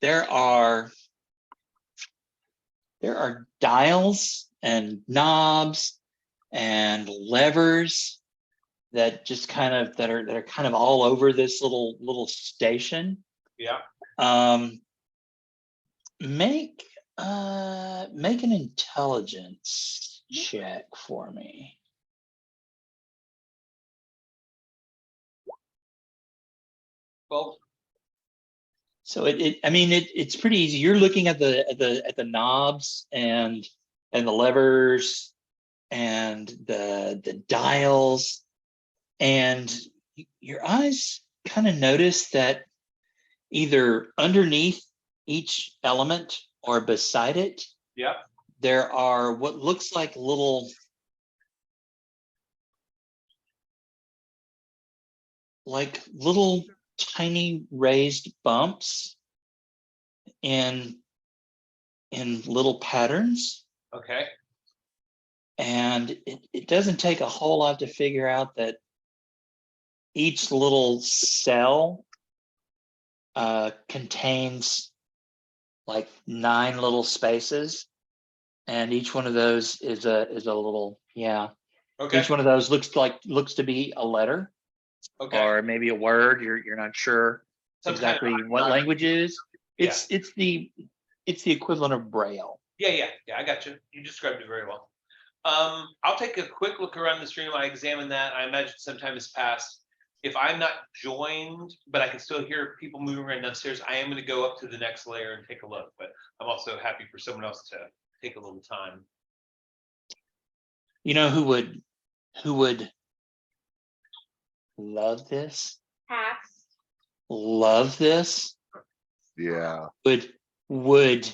there are dials and knobs and levers that just kind of that are kind of all over this little station. Yeah. Make an intelligence check for me. Well, So it's pretty easy. You're looking at the knobs and the levers and the dials, and your eyes kind of notice that either underneath each element or beside it, yeah. there are what looks like little tiny raised bumps in little patterns. Okay. And it doesn't take a whole lot to figure out that each little cell contains like 9 little spaces, and each one of those is a little, yeah. Okay. Each one of those looks to be a letter Okay. or maybe a word. You're not sure Some kind of exactly what language it is. Yeah. It's the equivalent of Braille. Yeah. I got you. You described it very well. I'll take a quick look around this room. I examined that. I imagine some time has passed. If I'm not joined, but I can still hear people moving around downstairs, I am going to go up to the next layer and take a look. But I'm also happy for someone else to take a little time. You know who would love this? Hacks. Love this? Yeah. Would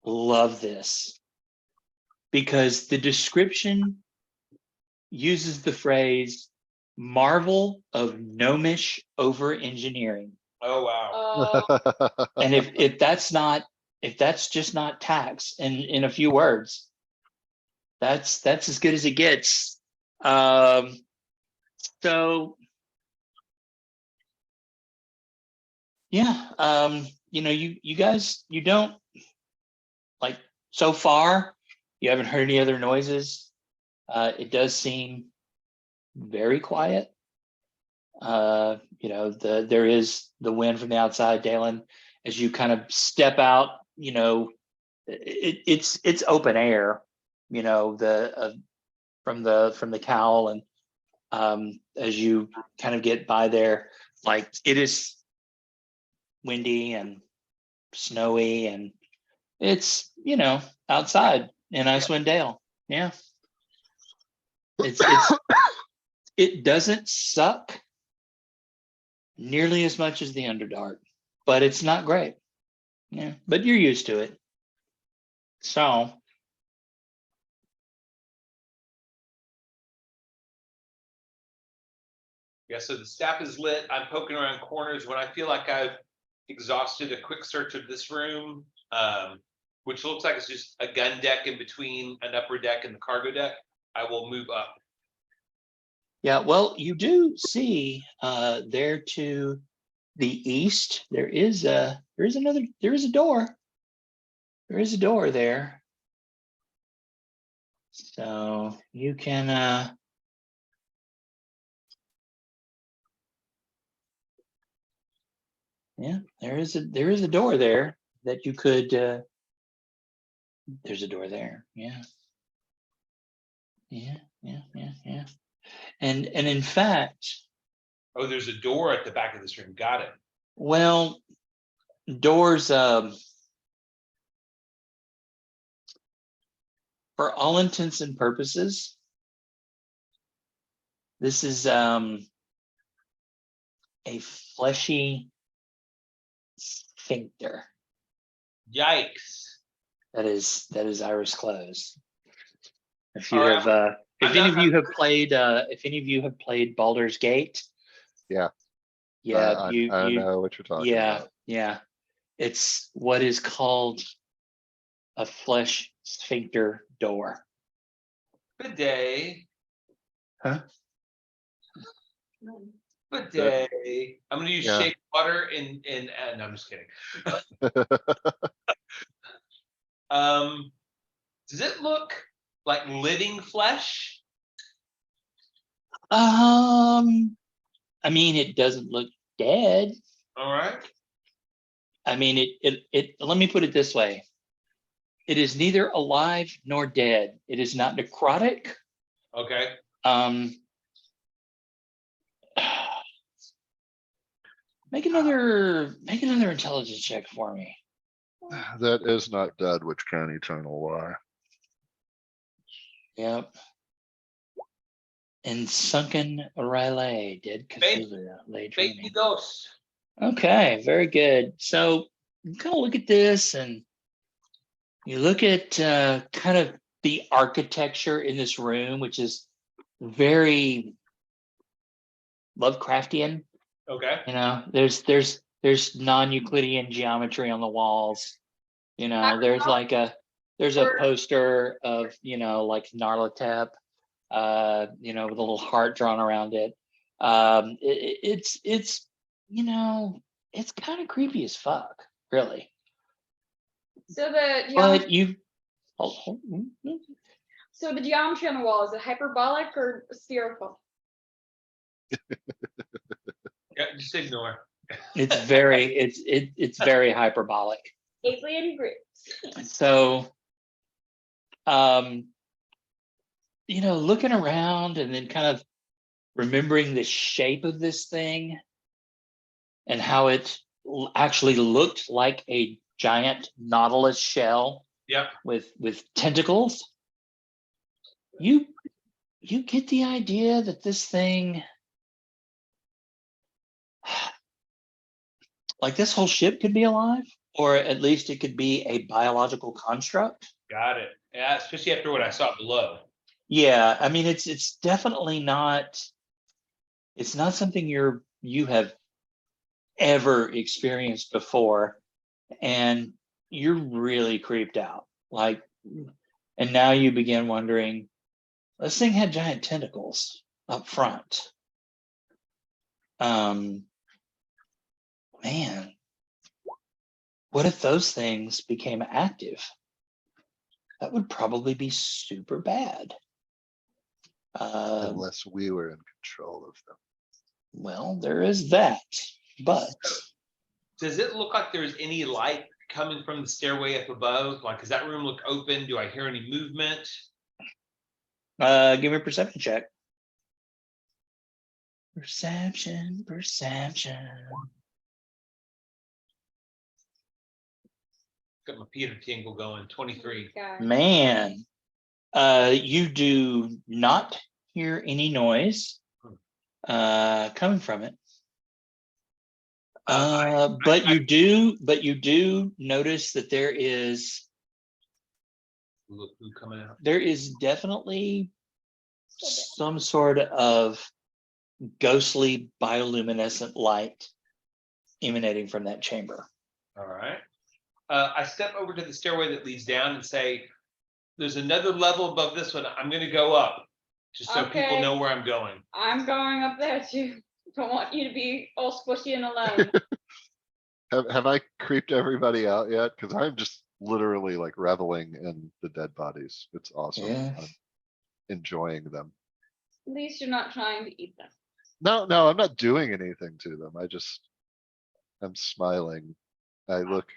love this, because the description uses the phrase marvel of gnomish over engineering. Oh wow. Oh, And if that's just not tax in a few words, that's as good as it gets. So yeah, you know, you guys, you don't, like, so far you haven't heard any other noises. It does seem very quiet. You know, there is the wind from the outside, Dalen, as you kind of step out, you know, it's open air, you know, from the cowl, and as you kind of get by there, like, it is windy and snowy, and it's, you know, outside in Icewind Dale. Yeah. It doesn't suck nearly as much as the Underdark, but it's not great. Yeah, but you're used to it. So Yeah, so the staff is lit. I'm poking around corners when I feel like I've exhausted a quick search of this room. which looks like it's just a gun deck in between an upper deck and the cargo deck, I will move up. Yeah, well, you do see there to the east, there is a door. There is a door there. So you can yeah, there is a door there that you could there's a door there. Yeah. Yeah. And in fact, Oh, there's a door at the back of this room. Got it. well, doors for all intents and purposes, this is a fleshy sphincter Yikes. that is iris closed. If you All right, have if I'm any not- of you have played Baldur's Gate, Yeah. yeah, I you know what you're talking about. yeah, it's what is called a flesh sphincter door. Good day. Huh? Good day. I'm gonna use Yeah. shake water in no, I'm just kidding. Does it look like living flesh? I mean, it doesn't look dead. All right. I mean, it let me put it this way. It is neither alive nor dead. It is not necrotic. Okay. Make another intelligence check for me. That is not dead, which can eternal lie. Yep. And sunken Riley, dead Thank- Cthulhu, lay Fake dreaming. dose. Okay, very good. So you kind of look at this and you look at kind of the architecture in this room, which is very Lovecraftian. Okay. You know, there's non-Euclidean geometry on the walls. You know, there's a poster of, you know, like Narlatep, you know, with a little heart drawn around it. It's you know, it's kind of creepy as fuck, really. So the But so the geometry on the wall, is it hyperbolic or spherical? Yeah, just ignore. it's very hyperbolic. Alien groups. So, you know, looking around and then kind of remembering the shape of this thing and how it actually looked like a giant nautilus shell Yep. with tentacles, you get the idea that this thing, like this whole ship could be alive, or at least it could be a biological construct. Got it. Yeah, especially after what I saw below. Yeah, I mean, it's definitely not. It's not something you have ever experienced before, and you're really creeped out. Like, and now you begin wondering, this thing had giant tentacles up front. Man, what if those things became active? That would probably be super bad. Unless we were in control of them. Well, there is that, but Does it look like there's any light coming from the stairway up above? Like, does that room look open? Do I hear any movement? give me a perception check. Perception. Got my Peter tingle going. 23. God. Man, you do not hear any noise coming from it. But you do notice that there is Look who coming out. definitely some sort of ghostly bioluminescent light emanating from that chamber. All right. I step over to the stairway that leads down and say, there's another level above this one. I'm gonna go up, just so people Okay. know where I'm going. I'm going up there too. Don't want you to be all squishy and alone. Have I creeped everybody out yet? Cause I'm just literally like reveling in the dead bodies. It's awesome. Yeah. I'm enjoying them. At least you're not trying to eat them. No, I'm not doing anything to them. I'm smiling. I look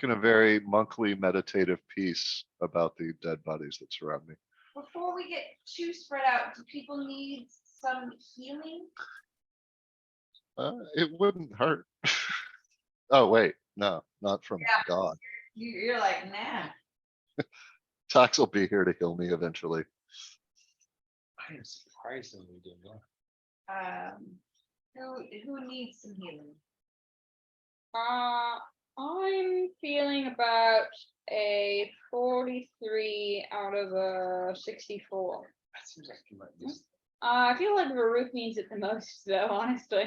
in a very monkly meditative peace about the dead bodies that surround me. Before we get too spread out, do people need some healing? It wouldn't hurt. Oh, wait, no, not from Yeah. God. You're like, nah. Tax will be here to heal me eventually. I am surprisingly doing well. Who needs some healing? I'm feeling about a 43 out of a 64. That seems like you might be. I feel like Varuk needs it the most, though, honestly.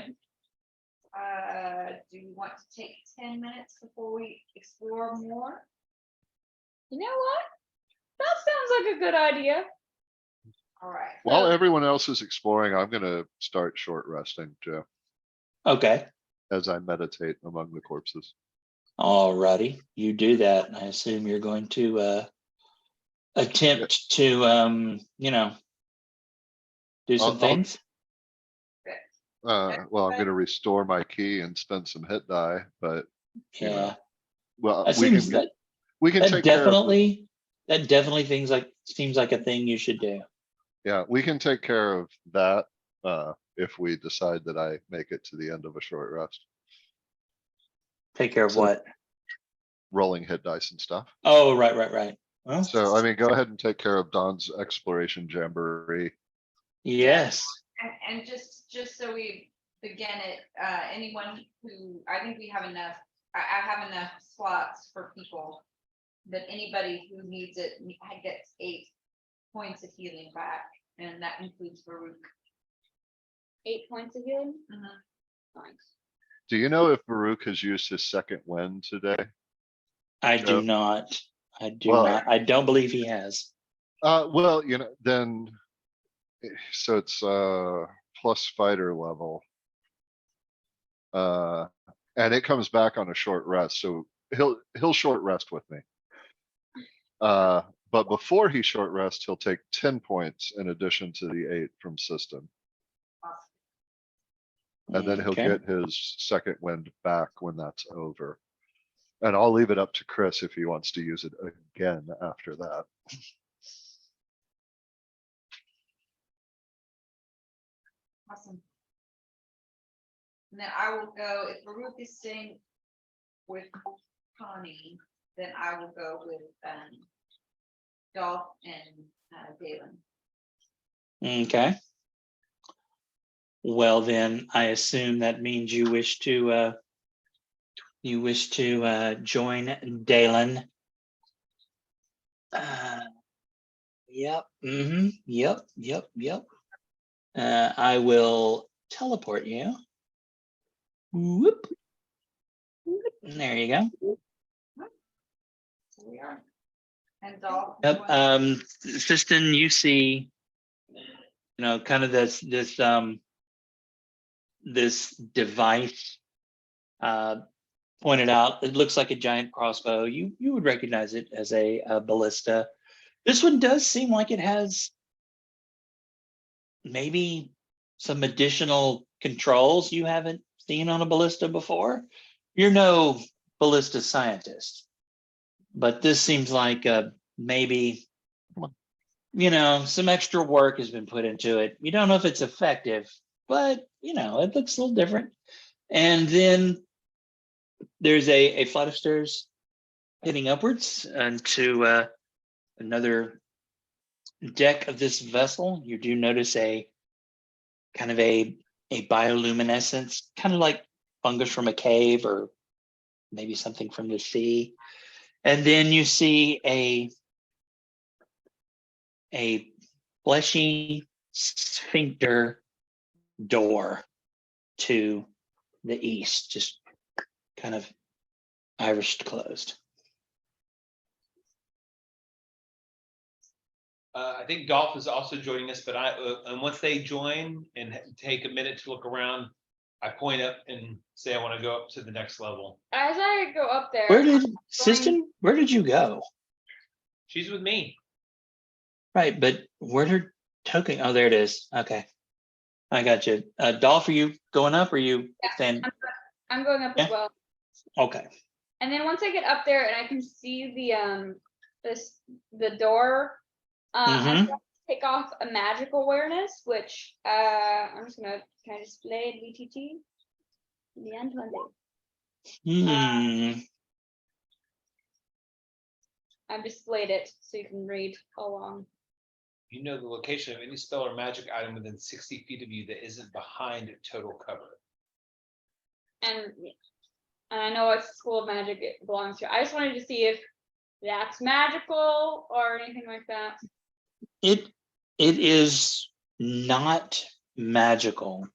Do you want to take 10 minutes before we explore more? You know what? That sounds like a good idea. All right. While everyone else is exploring, I'm gonna start short resting, Joe, Okay. as I meditate among the corpses. Alrighty, you do that. I assume you're going to attempt to do some I'll- things. Well, I'm gonna restore my key and spend some hit die, but you know, Yeah, well, that we seems can that take care of, definitely seems like a thing you should do. yeah, we can take care of that, if we decide that I make it to the end of a short rest, Take care of So- what? rolling hit dice and stuff. Oh, right. Well, So, I mean, go ahead and take care of Don's exploration jamboree. yes. And just so we begin it, anyone who, I think we have enough, I have enough slots for people. That anybody who needs it gets 8 points of healing back, and that includes Baruch. 8 points of healing. Mhm. Thanks. Do you know if Baruch has used his second wind today? I do Joe? not. I do Well- not. I don't believe he has. Well, then, so it's plus fighter level. And it comes back on a short rest, so he'll short rest with me. But before he short rests, he'll take 10 points in addition to the 8 from system. And then he'll Okay. get his second wind back when that's over. And I'll leave it up to Chris if he wants to use it again after that. Awesome. And then I will go, if Baruch is staying with Connie, then I will go with Dolph and Galen. Okay. Well, then I assume that means you wish to join Dalen. Yep. Yep. I will teleport you. Whoop. There you go. So we are. And Dolph. Yep. Sistan, you see, kind of this device pointed out. It looks like a giant crossbow. You would recognize it as a ballista. This one does seem like it has maybe some additional controls you haven't seen on a ballista before. You're no ballista scientist, but this seems like maybe some extra work has been put into it. You don't know if it's effective, but it looks a little different. And then there's a flight of stairs heading upwards into another deck of this vessel. You do notice a kind of a bioluminescence, kind of like fungus from a cave or maybe something from the sea. And then you see a fleshy sphincter door to the east, just kind of iris closed. I think Golf is also joining us, but and once they join and take a minute to look around, I point up and say I want to go up to the next level. As I go up there, Where did where did you go? She's with me. Right, but where did Token? Oh, there it is. Okay, I got you. Dolph, are you going up or you staying? I'm going up as Yeah. well. Okay. And then once I get up there and I can see the door, I'm Mhm. going to take off a magical awareness, which I'm just gonna kind of display VTT. The end one day. I've displayed it so you can read along. You know the location of any spell or magic item within 60 feet of you that isn't behind total cover. And I know what school of magic it belongs to. I just wanted to see if that's magical or anything like that. It is not magical.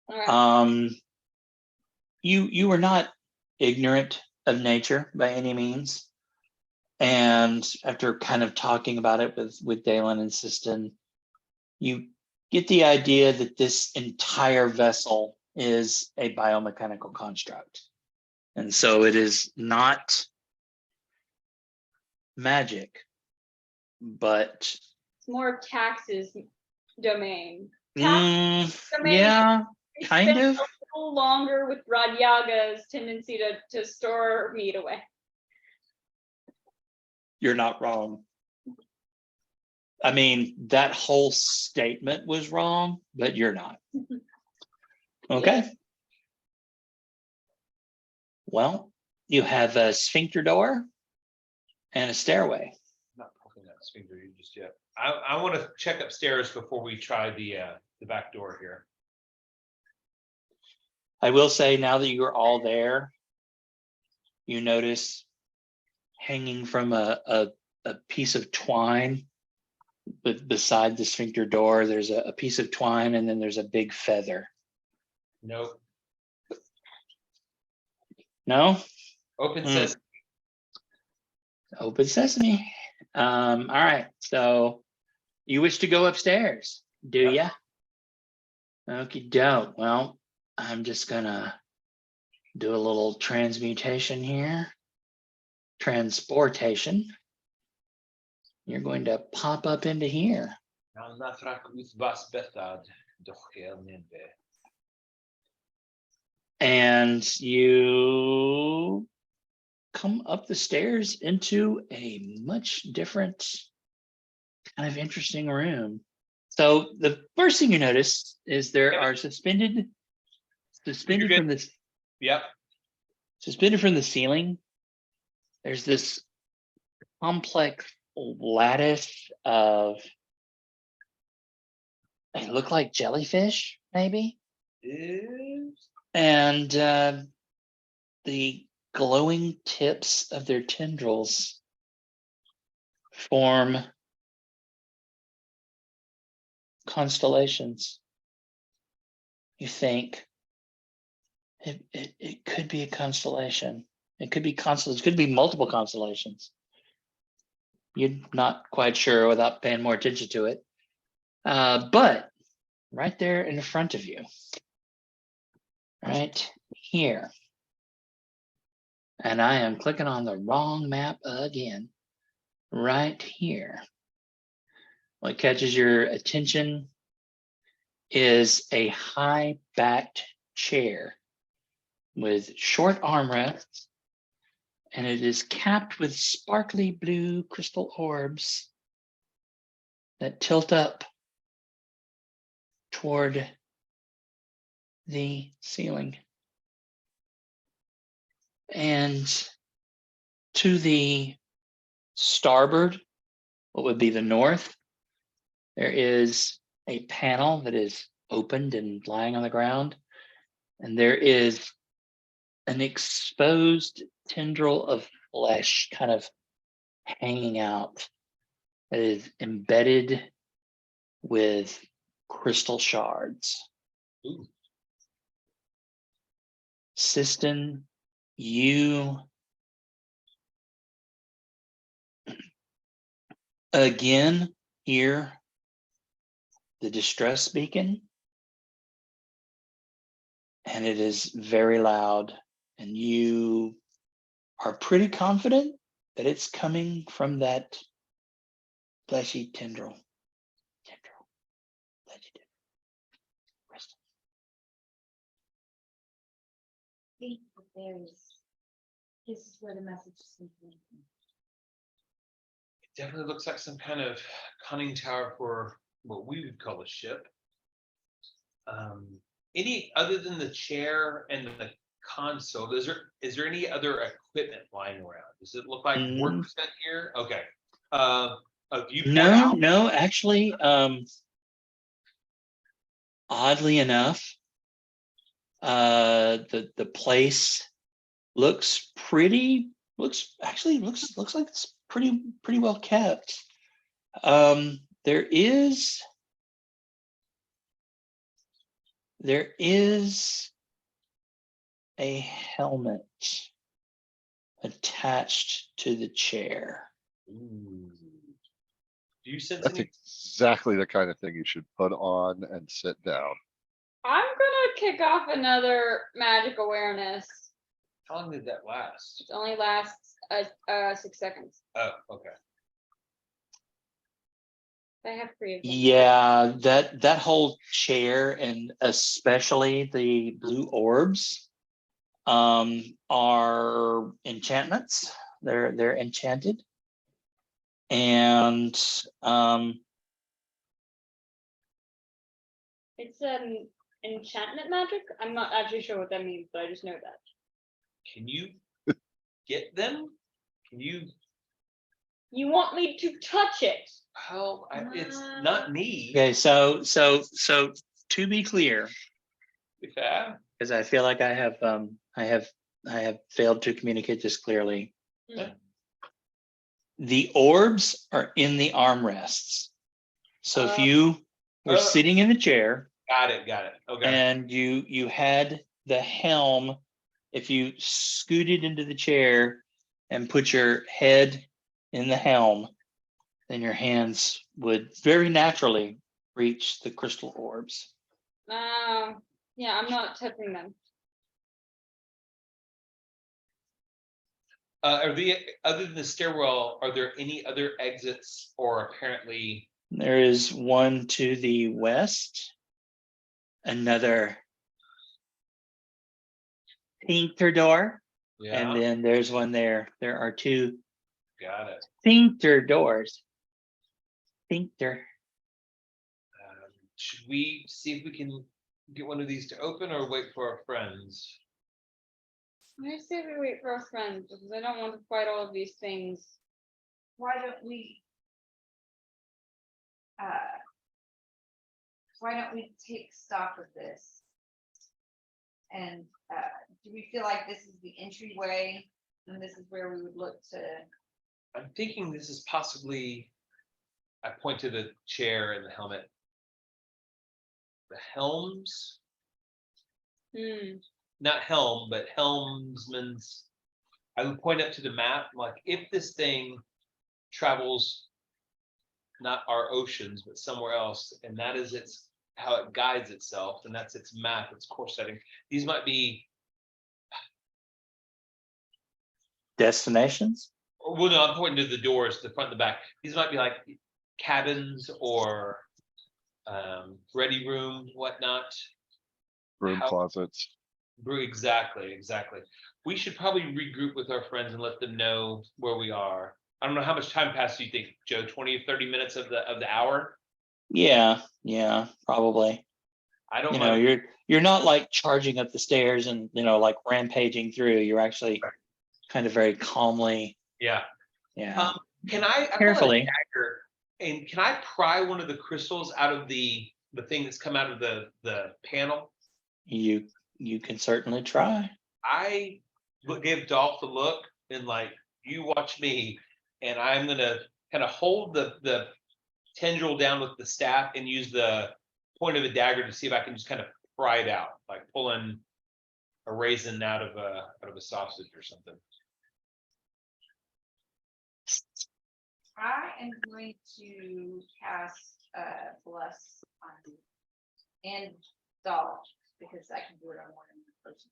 All right. You are not ignorant of nature by any means. And after kind of talking about it with Dalen and Siston, you get the idea that this entire vessel is a biomechanical construct. And so it is not magic, but It's more of Tax's domain. Tax domain. yeah, kind spend of. a little longer with Radyaga's tendency to store meat away. You're not wrong. I mean, that whole statement was wrong, but you're not. Okay. Yeah. Well, you have a sphincter door and a stairway. I'm not poking that sphincter just yet. I want to check upstairs before we try the back door here. I will say, now that you're all there, you notice hanging from a piece of twine, but beside the sphincter door, there's a piece of twine, and then there's a big feather. Nope. No? Open says Open sesame. All right. So you wish to go upstairs, do ya? Okie doke. Well, I'm just gonna do a little transmutation here. Transportation. You're going to pop up into here. And you come up the stairs into a much different, kind of interesting room. So the first thing you notice is there are suspended from this. Yep. Suspended from the ceiling, there's this complex lattice of, they look like jellyfish, maybe. And the glowing tips of their tendrils form constellations. You think it could be a constellation. It could be constellations. It could be multiple constellations. You're not quite sure without paying more attention to it. But right there in front of you, right here, and I am clicking on the wrong map again, right here. What catches your attention is a high-backed chair with short armrests, and it is capped with sparkly blue crystal orbs that tilt up toward the ceiling. And to the starboard, what would be the north, there is a panel that is opened and lying on the ground, and there is an exposed tendril of flesh kind of hanging out that is embedded with crystal shards. Ooh. Siston, you again hear the distress beacon, and it is very loud, and you are pretty confident that it's coming from that fleshy tendril. Fleshy tendril. Rest. think that this is where the message is coming from. It definitely looks like some kind of conning tower for what we would call a ship. Any other than the chair and the console, is there any other equipment lying around? Does it look like work spent here? Okay. A viewport No, out? no, actually, oddly enough, the place looks looks like it's pretty well kept. There is a helmet attached to the chair. Ooh. Do you sense That's any? exactly the kind of thing you should put on and sit down. I'm gonna kick off another magic awareness. How long did that last? It only lasts 6 seconds. Oh, okay. I have 3 of them. Yeah, that whole chair and especially the blue orbs are enchantments. They're enchanted. And It's an enchantment magic. I'm not actually sure what that means, but I just know that. Can you get them? Can you? You want me to touch it? Well, it's not me. okay, so to be clear, Yeah. because I feel like I have failed to communicate this clearly. Hmm. The orbs are in the armrests. So if you were Oh. sitting in the chair Got it. Okay. and you had the helm, if you scooted into the chair and put your head in the helm, then your hands would very naturally reach the crystal orbs. Yeah, I'm not touching them. Are the other than the stairwell, are there any other exits or apparently? There is one to the west, another sphincter door, and Yeah, then there's one there. There are 2 got it. sphincter doors. Sphincter. Should we see if we can get one of these to open or wait for our friends? I say we wait for our friends because I don't want to fight all of these things. Why don't we take stock of this? And do we feel like this is the entryway and this is where we would look to? I'm thinking this is possibly, I point to the chair and the helmet. The helms, not helm, but helmsman's. I would point up to the map, like if this thing travels not our oceans, but somewhere else, and that is how it guides itself, and that's its map, its course setting. These might be, Destinations? well, no, I'm pointing to the doors, the front and the back. These might be like cabins or ready room, whatnot. Room How- closets. Exactly. We should probably regroup with our friends and let them know where we are. I don't know how much time passed, do you think, Joe? 20 or 30 minutes of the hour? Yeah, probably. I don't You know, mind. you're not like charging up the stairs and like rampaging through. You're actually kind of very calmly. Yeah. Yeah. Can I pull a Carefully. dagger, and can I pry one of the crystals out of the thing that's come out of the panel? You can certainly try. I give Dolph a look and like, you watch me, and I'm gonna kind of hold the tendril down with the staff and use the point of a dagger to see if I can just kind of pry it out, like pulling a raisin out of a sausage or something. I am going to cast bless on and doll because I can do it on more than one person.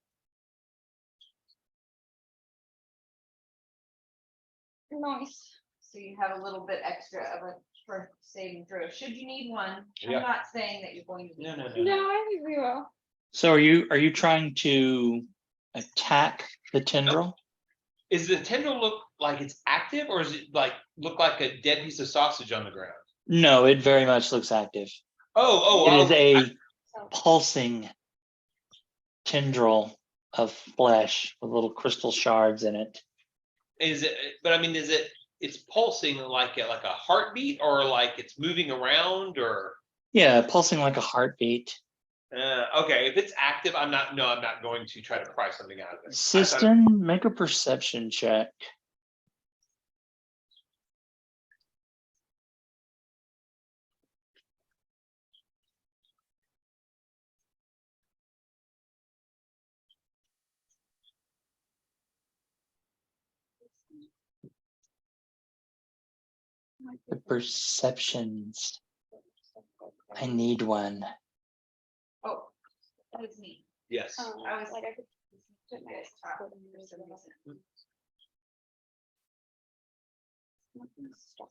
Nice. So you have a little bit extra of a for saving throw. Should you need one, Yeah. I'm not saying that you're going to. No, need no, one. no. No, I think we will. So are you trying to attack the tendril? Is the tendril look like it's active, or is it like look like a dead piece of sausage on the ground? No, it very much looks active. Oh, It is okay. a pulsing tendril of flesh with little crystal shards in it. Is it? But I mean, is it? It's pulsing like a heartbeat, or like it's moving around, or? Yeah, pulsing like a heartbeat. Okay, if it's active, I'm not going to try to pry something out of it. I thought- Cistern, make a perception check. The perceptions. I need one. Oh, that is me. Yes. I was like I could put my Yes, top for in some reason. Nothing stop.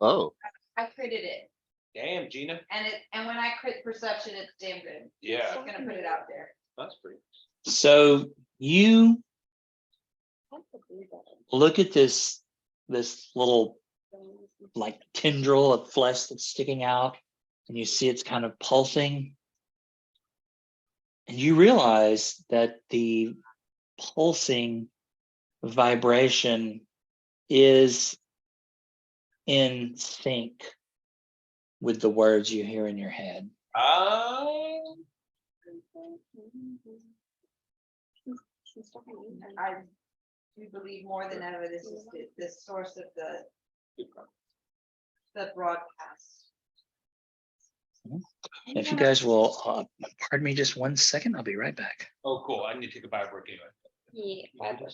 Oh, I critted it, Damn, Gina. and when I crit perception, it's damn good. Yeah, Just gonna put it out there. that's pretty. So you look at this little like tendril of flesh that's sticking out, and you see it's kind of pulsing. And you realize that the pulsing vibration is in sync with the words you hear in your head. I do believe more than ever, this is the source of the broadcast. If you guys will, pardon me just 1 second, I'll be right back. Oh, cool. I need to take a bio break anyway. Yeah.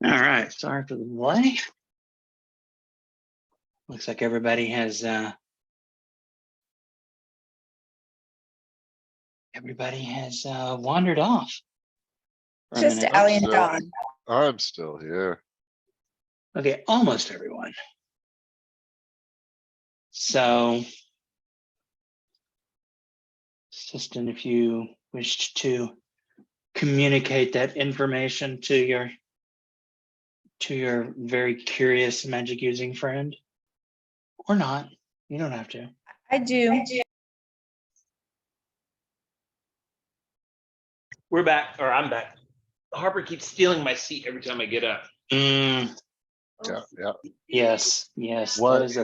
All right, sorry for the delay. Looks like everybody has wandered off. for a Just minute. Allie and So- Dawn. I'm still here. Okay, almost everyone. So, Assistant, if you wish to communicate that information to your very curious magic using friend, or not, you don't have to. I do. We're back, or I'm back. Harper keeps stealing my seat every time I get up. Mm, Yeah, yeah. yes, yes. What- That is a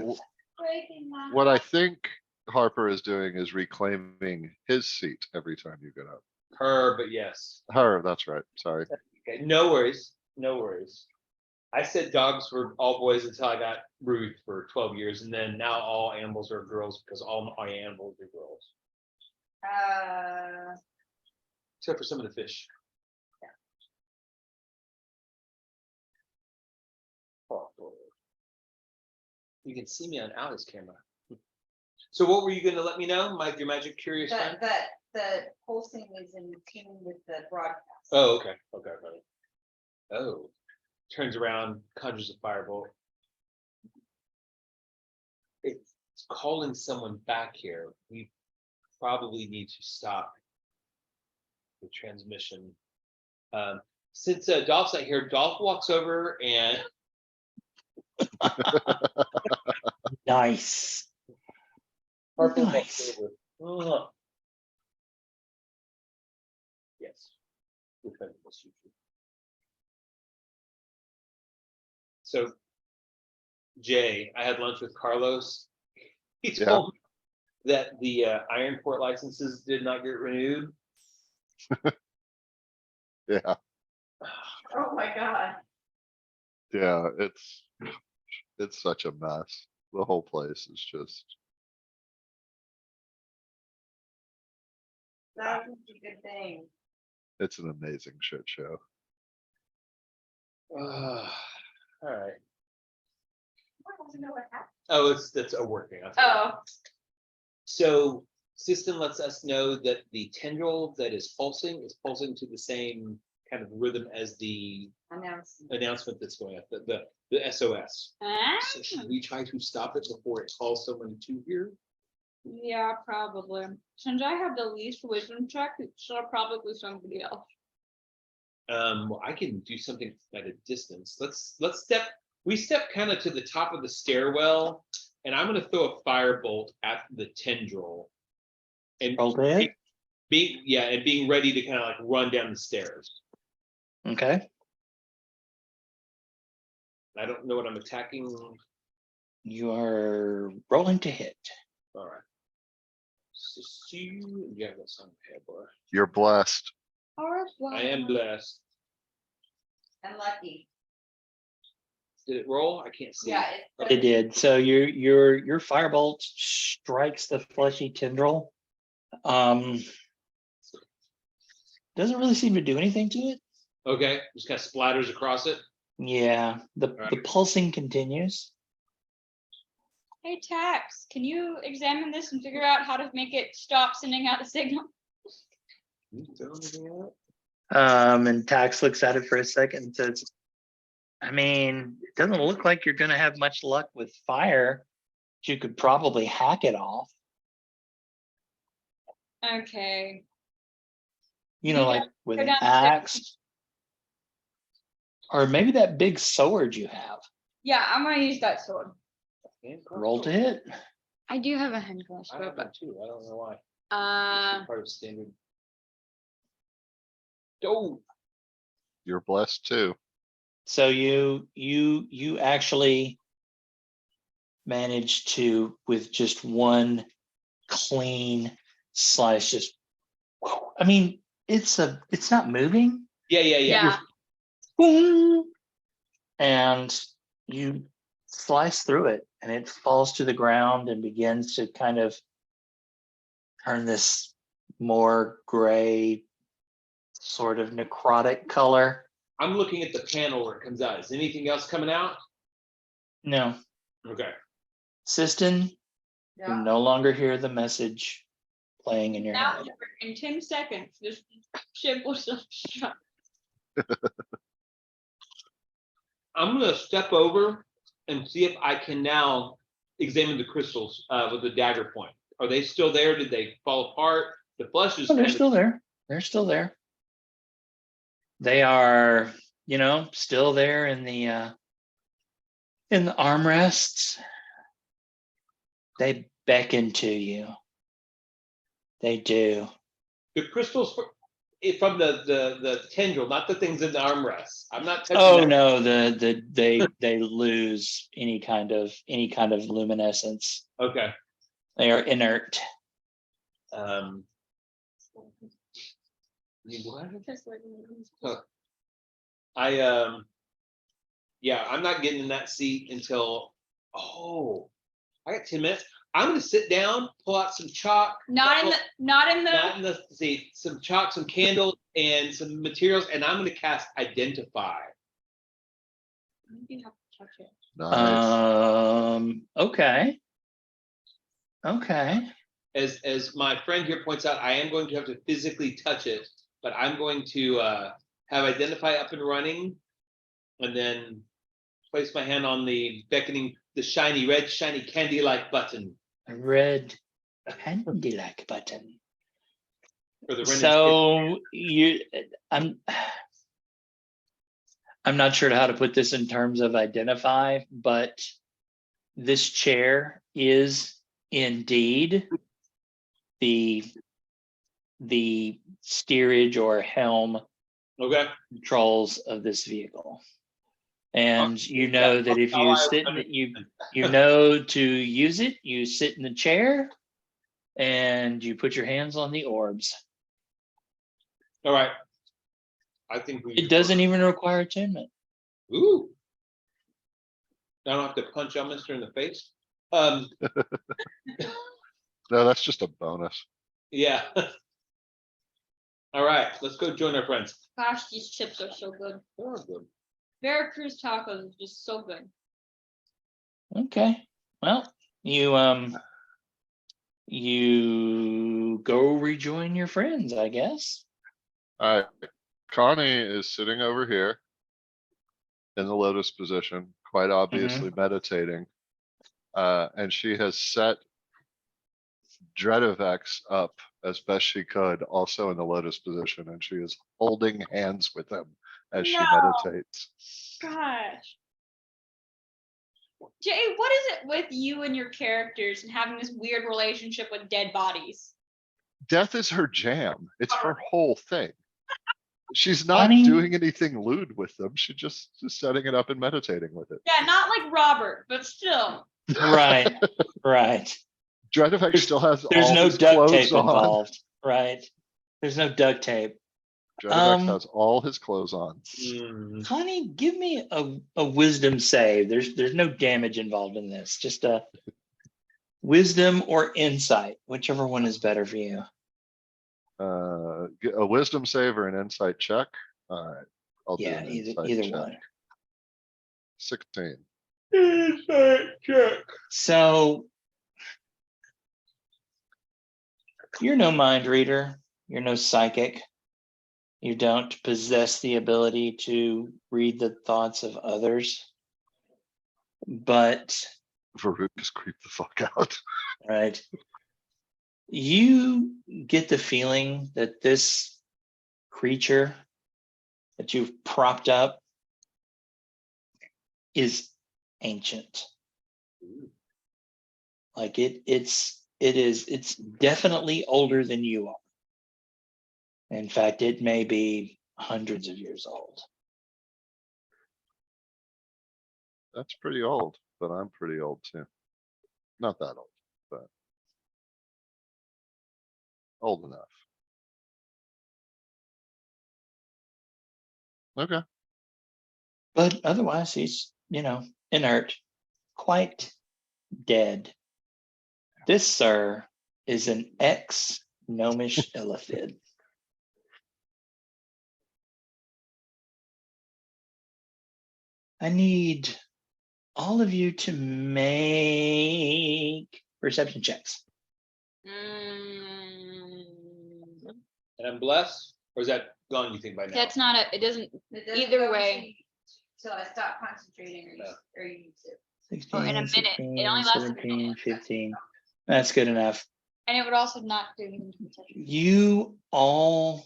Breaking my What I think Harper is doing is reclaiming his seat every time you get up. Her, but yes. Her, that's right. Sorry. Okay, no worries, no worries. I said dogs were all boys until I got Ruth for 12 years, and then now all animals are girls because all my animals are girls, except for some of the fish. Oh, boy. You can see me on Ali's camera. So what were you going to let me know, your magic curious friend? that the pulsing is in tune with the broadcast. Oh, okay, okay, okay. Oh, turns around, conjures a firebolt. It's calling someone back here. We probably need to stop the transmission. Since Dolph's not here, Dolph walks over and nice. Harper walks Nice. over. Oh. Yes. Defend this usually. So, Jay, I had lunch with Carlos. He Yeah. told me that the Iron Port licenses did not get renewed. Yeah, Oh my God. yeah, it's such a mess. The whole place is just, That would be a good thing. it's an amazing shit show. All right. I want to know what happened. Oh, that's a working. Oh, So system lets us know that the tendril that is pulsing to the same kind of rhythm as the Announcement. announcement that's going up, the SOS. ah, So should we try to stop it before it calls someone to here? yeah, probably. Since I have the least wisdom check, it's probably somebody else. Well, I can do something at a distance. Let's step kind of to the top of the stairwell, and I'm gonna throw a firebolt at the tendril. And Roll to hit. being ready to kind of like run down the stairs. Okay. I don't know what I'm attacking. You are rolling to hit. All right. So see, yeah, that's on head, boy. You're blessed. I am blessed. And lucky. Did it roll? I can't see. Yeah. It did. So your firebolt strikes the fleshy tendril. Doesn't really seem to do anything to it. Okay, just kind of splatters across it. Yeah, the Right. pulsing continues. Hey, Tax, can you examine this and figure out how to make it stop sending out a signal? Can you throw anything at it? And Tax looks at it for a second and says, I mean, it doesn't look like you're gonna have much luck with fire. But you could probably hack it off. Okay. You know, Yeah, like with go an downstairs. axe. Or maybe that big sword you have. Yeah, I'm gonna use that sword. Hand Roll to crossbow? hit. I do have a hand I crossbow, have but that too. I don't know why. uh, It's part of standard. Oh, You're blessed too. So you actually managed to, with just one clean slice, just, I mean, it's not moving. yeah. yeah. Boom, and you slice through it and it falls to the ground and begins to kind of turn this more gray, sort of necrotic color. I'm looking at the panel where it comes out. Is anything else coming out? No, Okay. Siston, you Yeah. no longer hear the message playing in your Now head. in 10 seconds, this ship will shut. I'm gonna step over and see if I can now examine the crystals with the dagger point. Are they still there? Did they fall apart? The flesh is Oh, they're kind of- still there. They're still there. They are, still there in the armrests. They beckon to you. They do. the crystals from the tendril, not the things in the armrests. I'm not touching Oh that. no, they lose any kind of luminescence. Okay. They are inert. What? Just like- Yeah, I'm not getting in that seat until, I got 10 minutes. I'm gonna sit down, pull out some chalk. Not in the. Not in the seat, some chalk, some candles, and some materials, and I'm gonna cast Identify. You have to touch it. Nice. Okay. Okay. As my friend here points out, I am going to have to physically touch it, but I'm going to have Identify up and running, and then place my hand on the beckoning, the shiny, red, shiny candy-like button A red handy-like button. for the Ren and So I'm not sure how to put this in terms of Identify, but this chair is indeed the steerage or helm Okay. controls of this vehicle. And Okay, that if you sit to use it, you sit in the chair and you put your hands on the orbs. All right. I think It doesn't even require attunement. Ooh. I don't have to punch Elminster in the face. No, that's just a bonus. Yeah. All right, let's go join our friends. Gosh, these chips are so good. Oh, good. Veracruz tacos is just so good. Okay. Well, you go rejoin your friends, I guess. Alright, Connie is sitting over here. In the lotus position, quite obviously meditating. And she has set Dredovex up as best she could, also in the lotus position, and she is holding hands with him as she meditates. Gosh. Jay, what is it with you and your characters and having this weird relationship with dead bodies? Death is her jam. It's her whole thing. She's not Connie? doing anything lewd with them. She just is setting it up and meditating with it. Yeah, not like Robert, but still. Right. Right. Dredovex still has There's all no his duct clothes tape on. involved. Right. There's no duct tape. Dredovex has all his clothes on. Connie, give me a wisdom save. There's no damage involved in this. Just a wisdom or insight, whichever one is better for you. A wisdom save or an insight check. All right, I'll do Yeah, an insight either check. one. 16. Insight check. So you're no mind reader. You're no psychic. You don't possess the ability to read the thoughts of others. But, Varuk just creep the fuck out. right, you get the feeling that this creature that you've propped up is ancient. Like it's definitely older than you are. In fact, it may be hundreds of years old. That's pretty old, but I'm pretty old too. Not that old, but old enough. Okay. But otherwise, he's, inert, quite dead. This, sir, is an ex-gnomish illithid. I need all of you to make perception checks. Mm, And I'm blessed, or is that gone, you think, by now? that's not it doesn't. It doesn't Either go way. Till I stop concentrating or use it. for in a 16, minute. It 16, only lasts a 17, minute. 15. That's good enough. And it would also not do anything to protect you. You all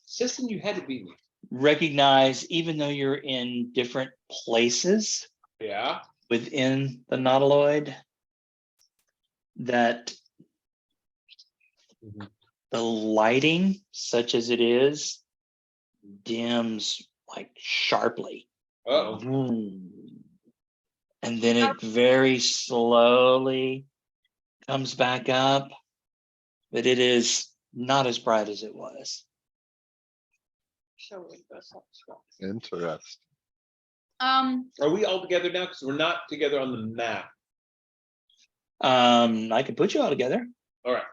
System, you had to beat me. recognize, even though you're in different places Yeah. within the nautiloid, that Mhm. the lighting, such as it is, dims like sharply. Uh-oh. And then it very slowly comes back up, but it is not as bright as it was. Interesting. Are we all together now? Because we're not together on the map. I can put you all together. All right.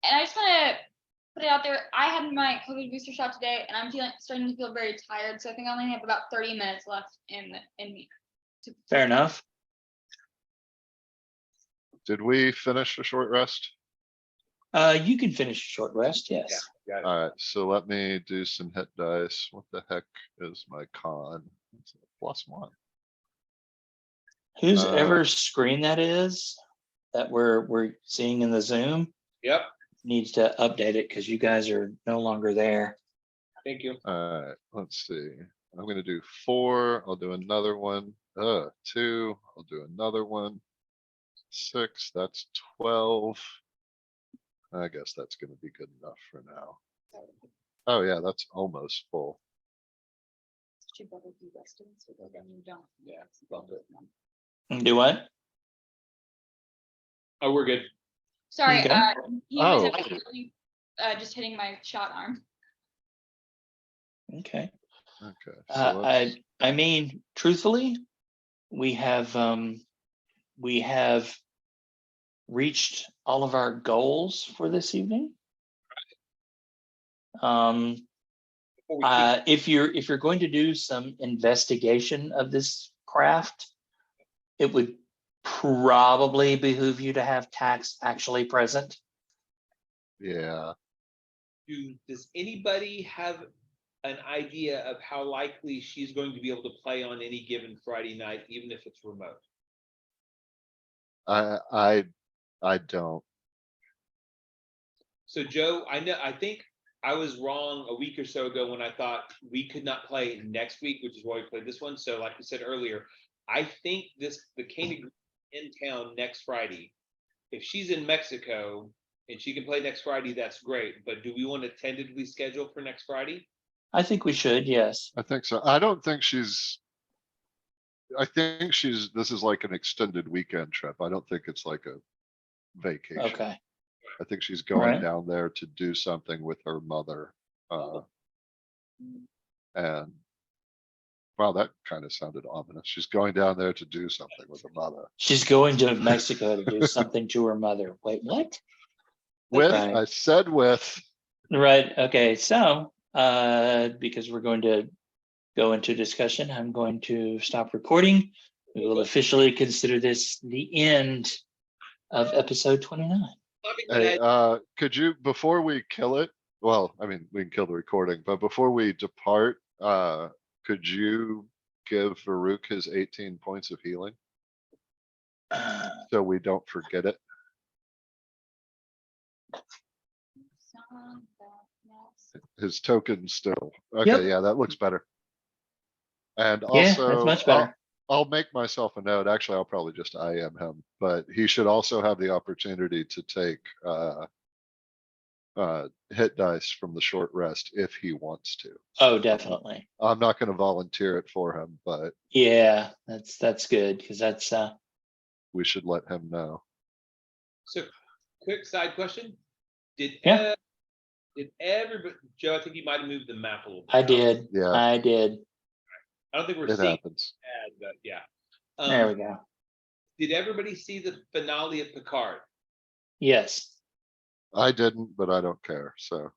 And I just want to put it out there. I had my COVID booster shot today, and I'm starting to feel very tired. So I think I only have about 30 minutes left in me. Fair enough. Did we finish a short rest? You can finish a short rest, yes. Got it. Alright, so let me do some hit dice. What the heck is my con? It's a +1. Whose Uh, ever screen that is that we're seeing in the Zoom Yep. needs to update it because you guys are no longer there. Thank you. Alright, let's see. I'm gonna do 4. I'll do another one. 2. I'll do another one. 6. That's 12. I guess that's gonna be good enough for now. Oh yeah, that's almost full. Yeah. Love it. Do what? Oh, we're good. Sorry, Okay. he was Oh. actually just hitting my shot arm. Okay. Okay, so I mean, truthfully, we have reached all of our goals for this evening. Before we keep- If you're going to do some investigation of this craft, it would probably behoove you to have Tax actually present. yeah, does anybody have an idea of how likely she's going to be able to play on any given Friday night, even if it's remote? I don't. So Joe, I think I was wrong a week or so ago when I thought we could not play next week, which is why we played this one. So like we said earlier, I think the Koenig in town next Friday. If she's in Mexico and she can play next Friday, that's great. But do we want to tentatively schedule for next Friday? I think we should, yes. I think so. I don't think she's. I think this is like an extended weekend trip. I don't think it's like a vacation. Okay. I think she's going Right. down there to do something with her mother. And wow, that kind of sounded ominous. She's going down there to do something with her mother. She's going to Mexico to do something to her mother. Wait, what? With, Right. I said with. Right, okay, so, because we're going to go into discussion, I'm going to stop recording. We will officially consider this the end of episode 29. Hey, could you, before we kill it, well, I mean, we can kill the recording, but before we depart, could you give Farouk his 18 points of healing Uh, so we don't forget it? His token still. Okay, Yep. yeah, that looks better. And Yeah, that's also, much better. I'll make myself a note. Actually, I'll probably just IM him, but he should also have the opportunity to take hit dice from the short rest if he wants to. Oh, definitely. I'm not going to volunteer it for him, but Yeah, that's good, because that's, we should let him know. So, quick side question. Yeah. Did everybody, Joe, I think you might have moved the map a little bit. I did, Yeah. I did. I don't think we're It seeing happens. that, but yeah. There we go. Did everybody see the finale of Picard? Yes. I didn't, but I don't care. So Are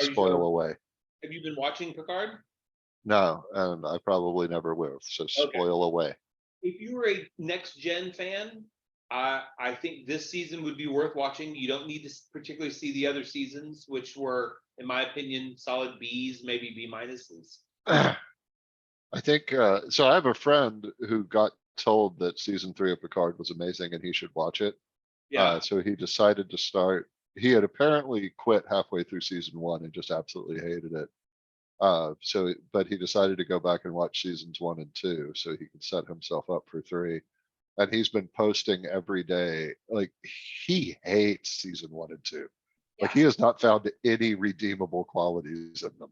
you spoil sure? away. Have you been watching Picard? No, and I probably never will. So spoil away. If you were a next gen fan, I think this season would be worth watching. You don't need to particularly see the other seasons, which were, in my opinion, solid Bs, maybe B minuses. I think so. I have a friend who got told that season 3 of Picard was amazing and he should watch it. Yeah, So he decided to start. He had apparently quit halfway through season 1 and just absolutely hated it. But he decided to go back and watch seasons 1 and 2 so he could set himself up for 3. And he's been posting every day. Like, he hates season 1 and 2. Like, he has not found any redeemable qualities in them.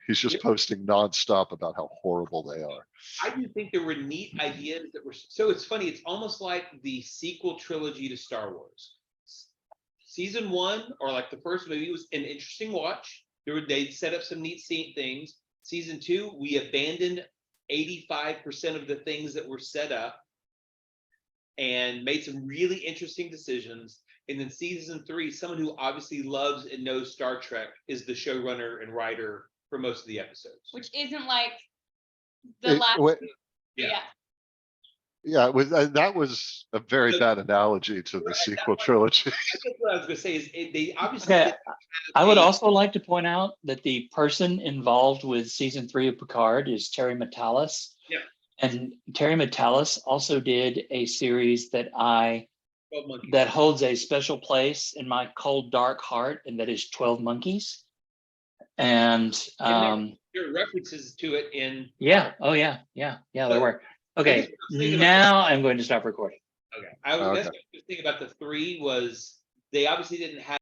He's just Yeah. posting nonstop about how horrible they are. I do think there were neat ideas that were, so it's funny, it's almost like the sequel trilogy to Star Wars. Season 1, or like the first movie, was an interesting watch. They set up some neat things. Season 2, we abandoned 85% of the things that were set up and made some really interesting decisions. And then season 3, someone who obviously loves and knows Star Trek is the showrunner and writer for most of the episodes. Which isn't like the last. Yeah. Yeah, that was a very bad analogy to the Right, sequel that's trilogy. I guess what I was gonna say is they obviously. Okay, didn't I would have a- also like to point out that the person involved with season 3 of Picard is Terry Matalas. Yeah. And Terry Matalas also did a series that 12 Monkeys. that holds a special place in my cold, dark heart, and that is 12 Monkeys. And There are references to it in. yeah, oh yeah, there were. Okay, I was thinking about now I'm going to stop recording. Okay, that's Okay. what I was thinking about the 3 was they obviously didn't have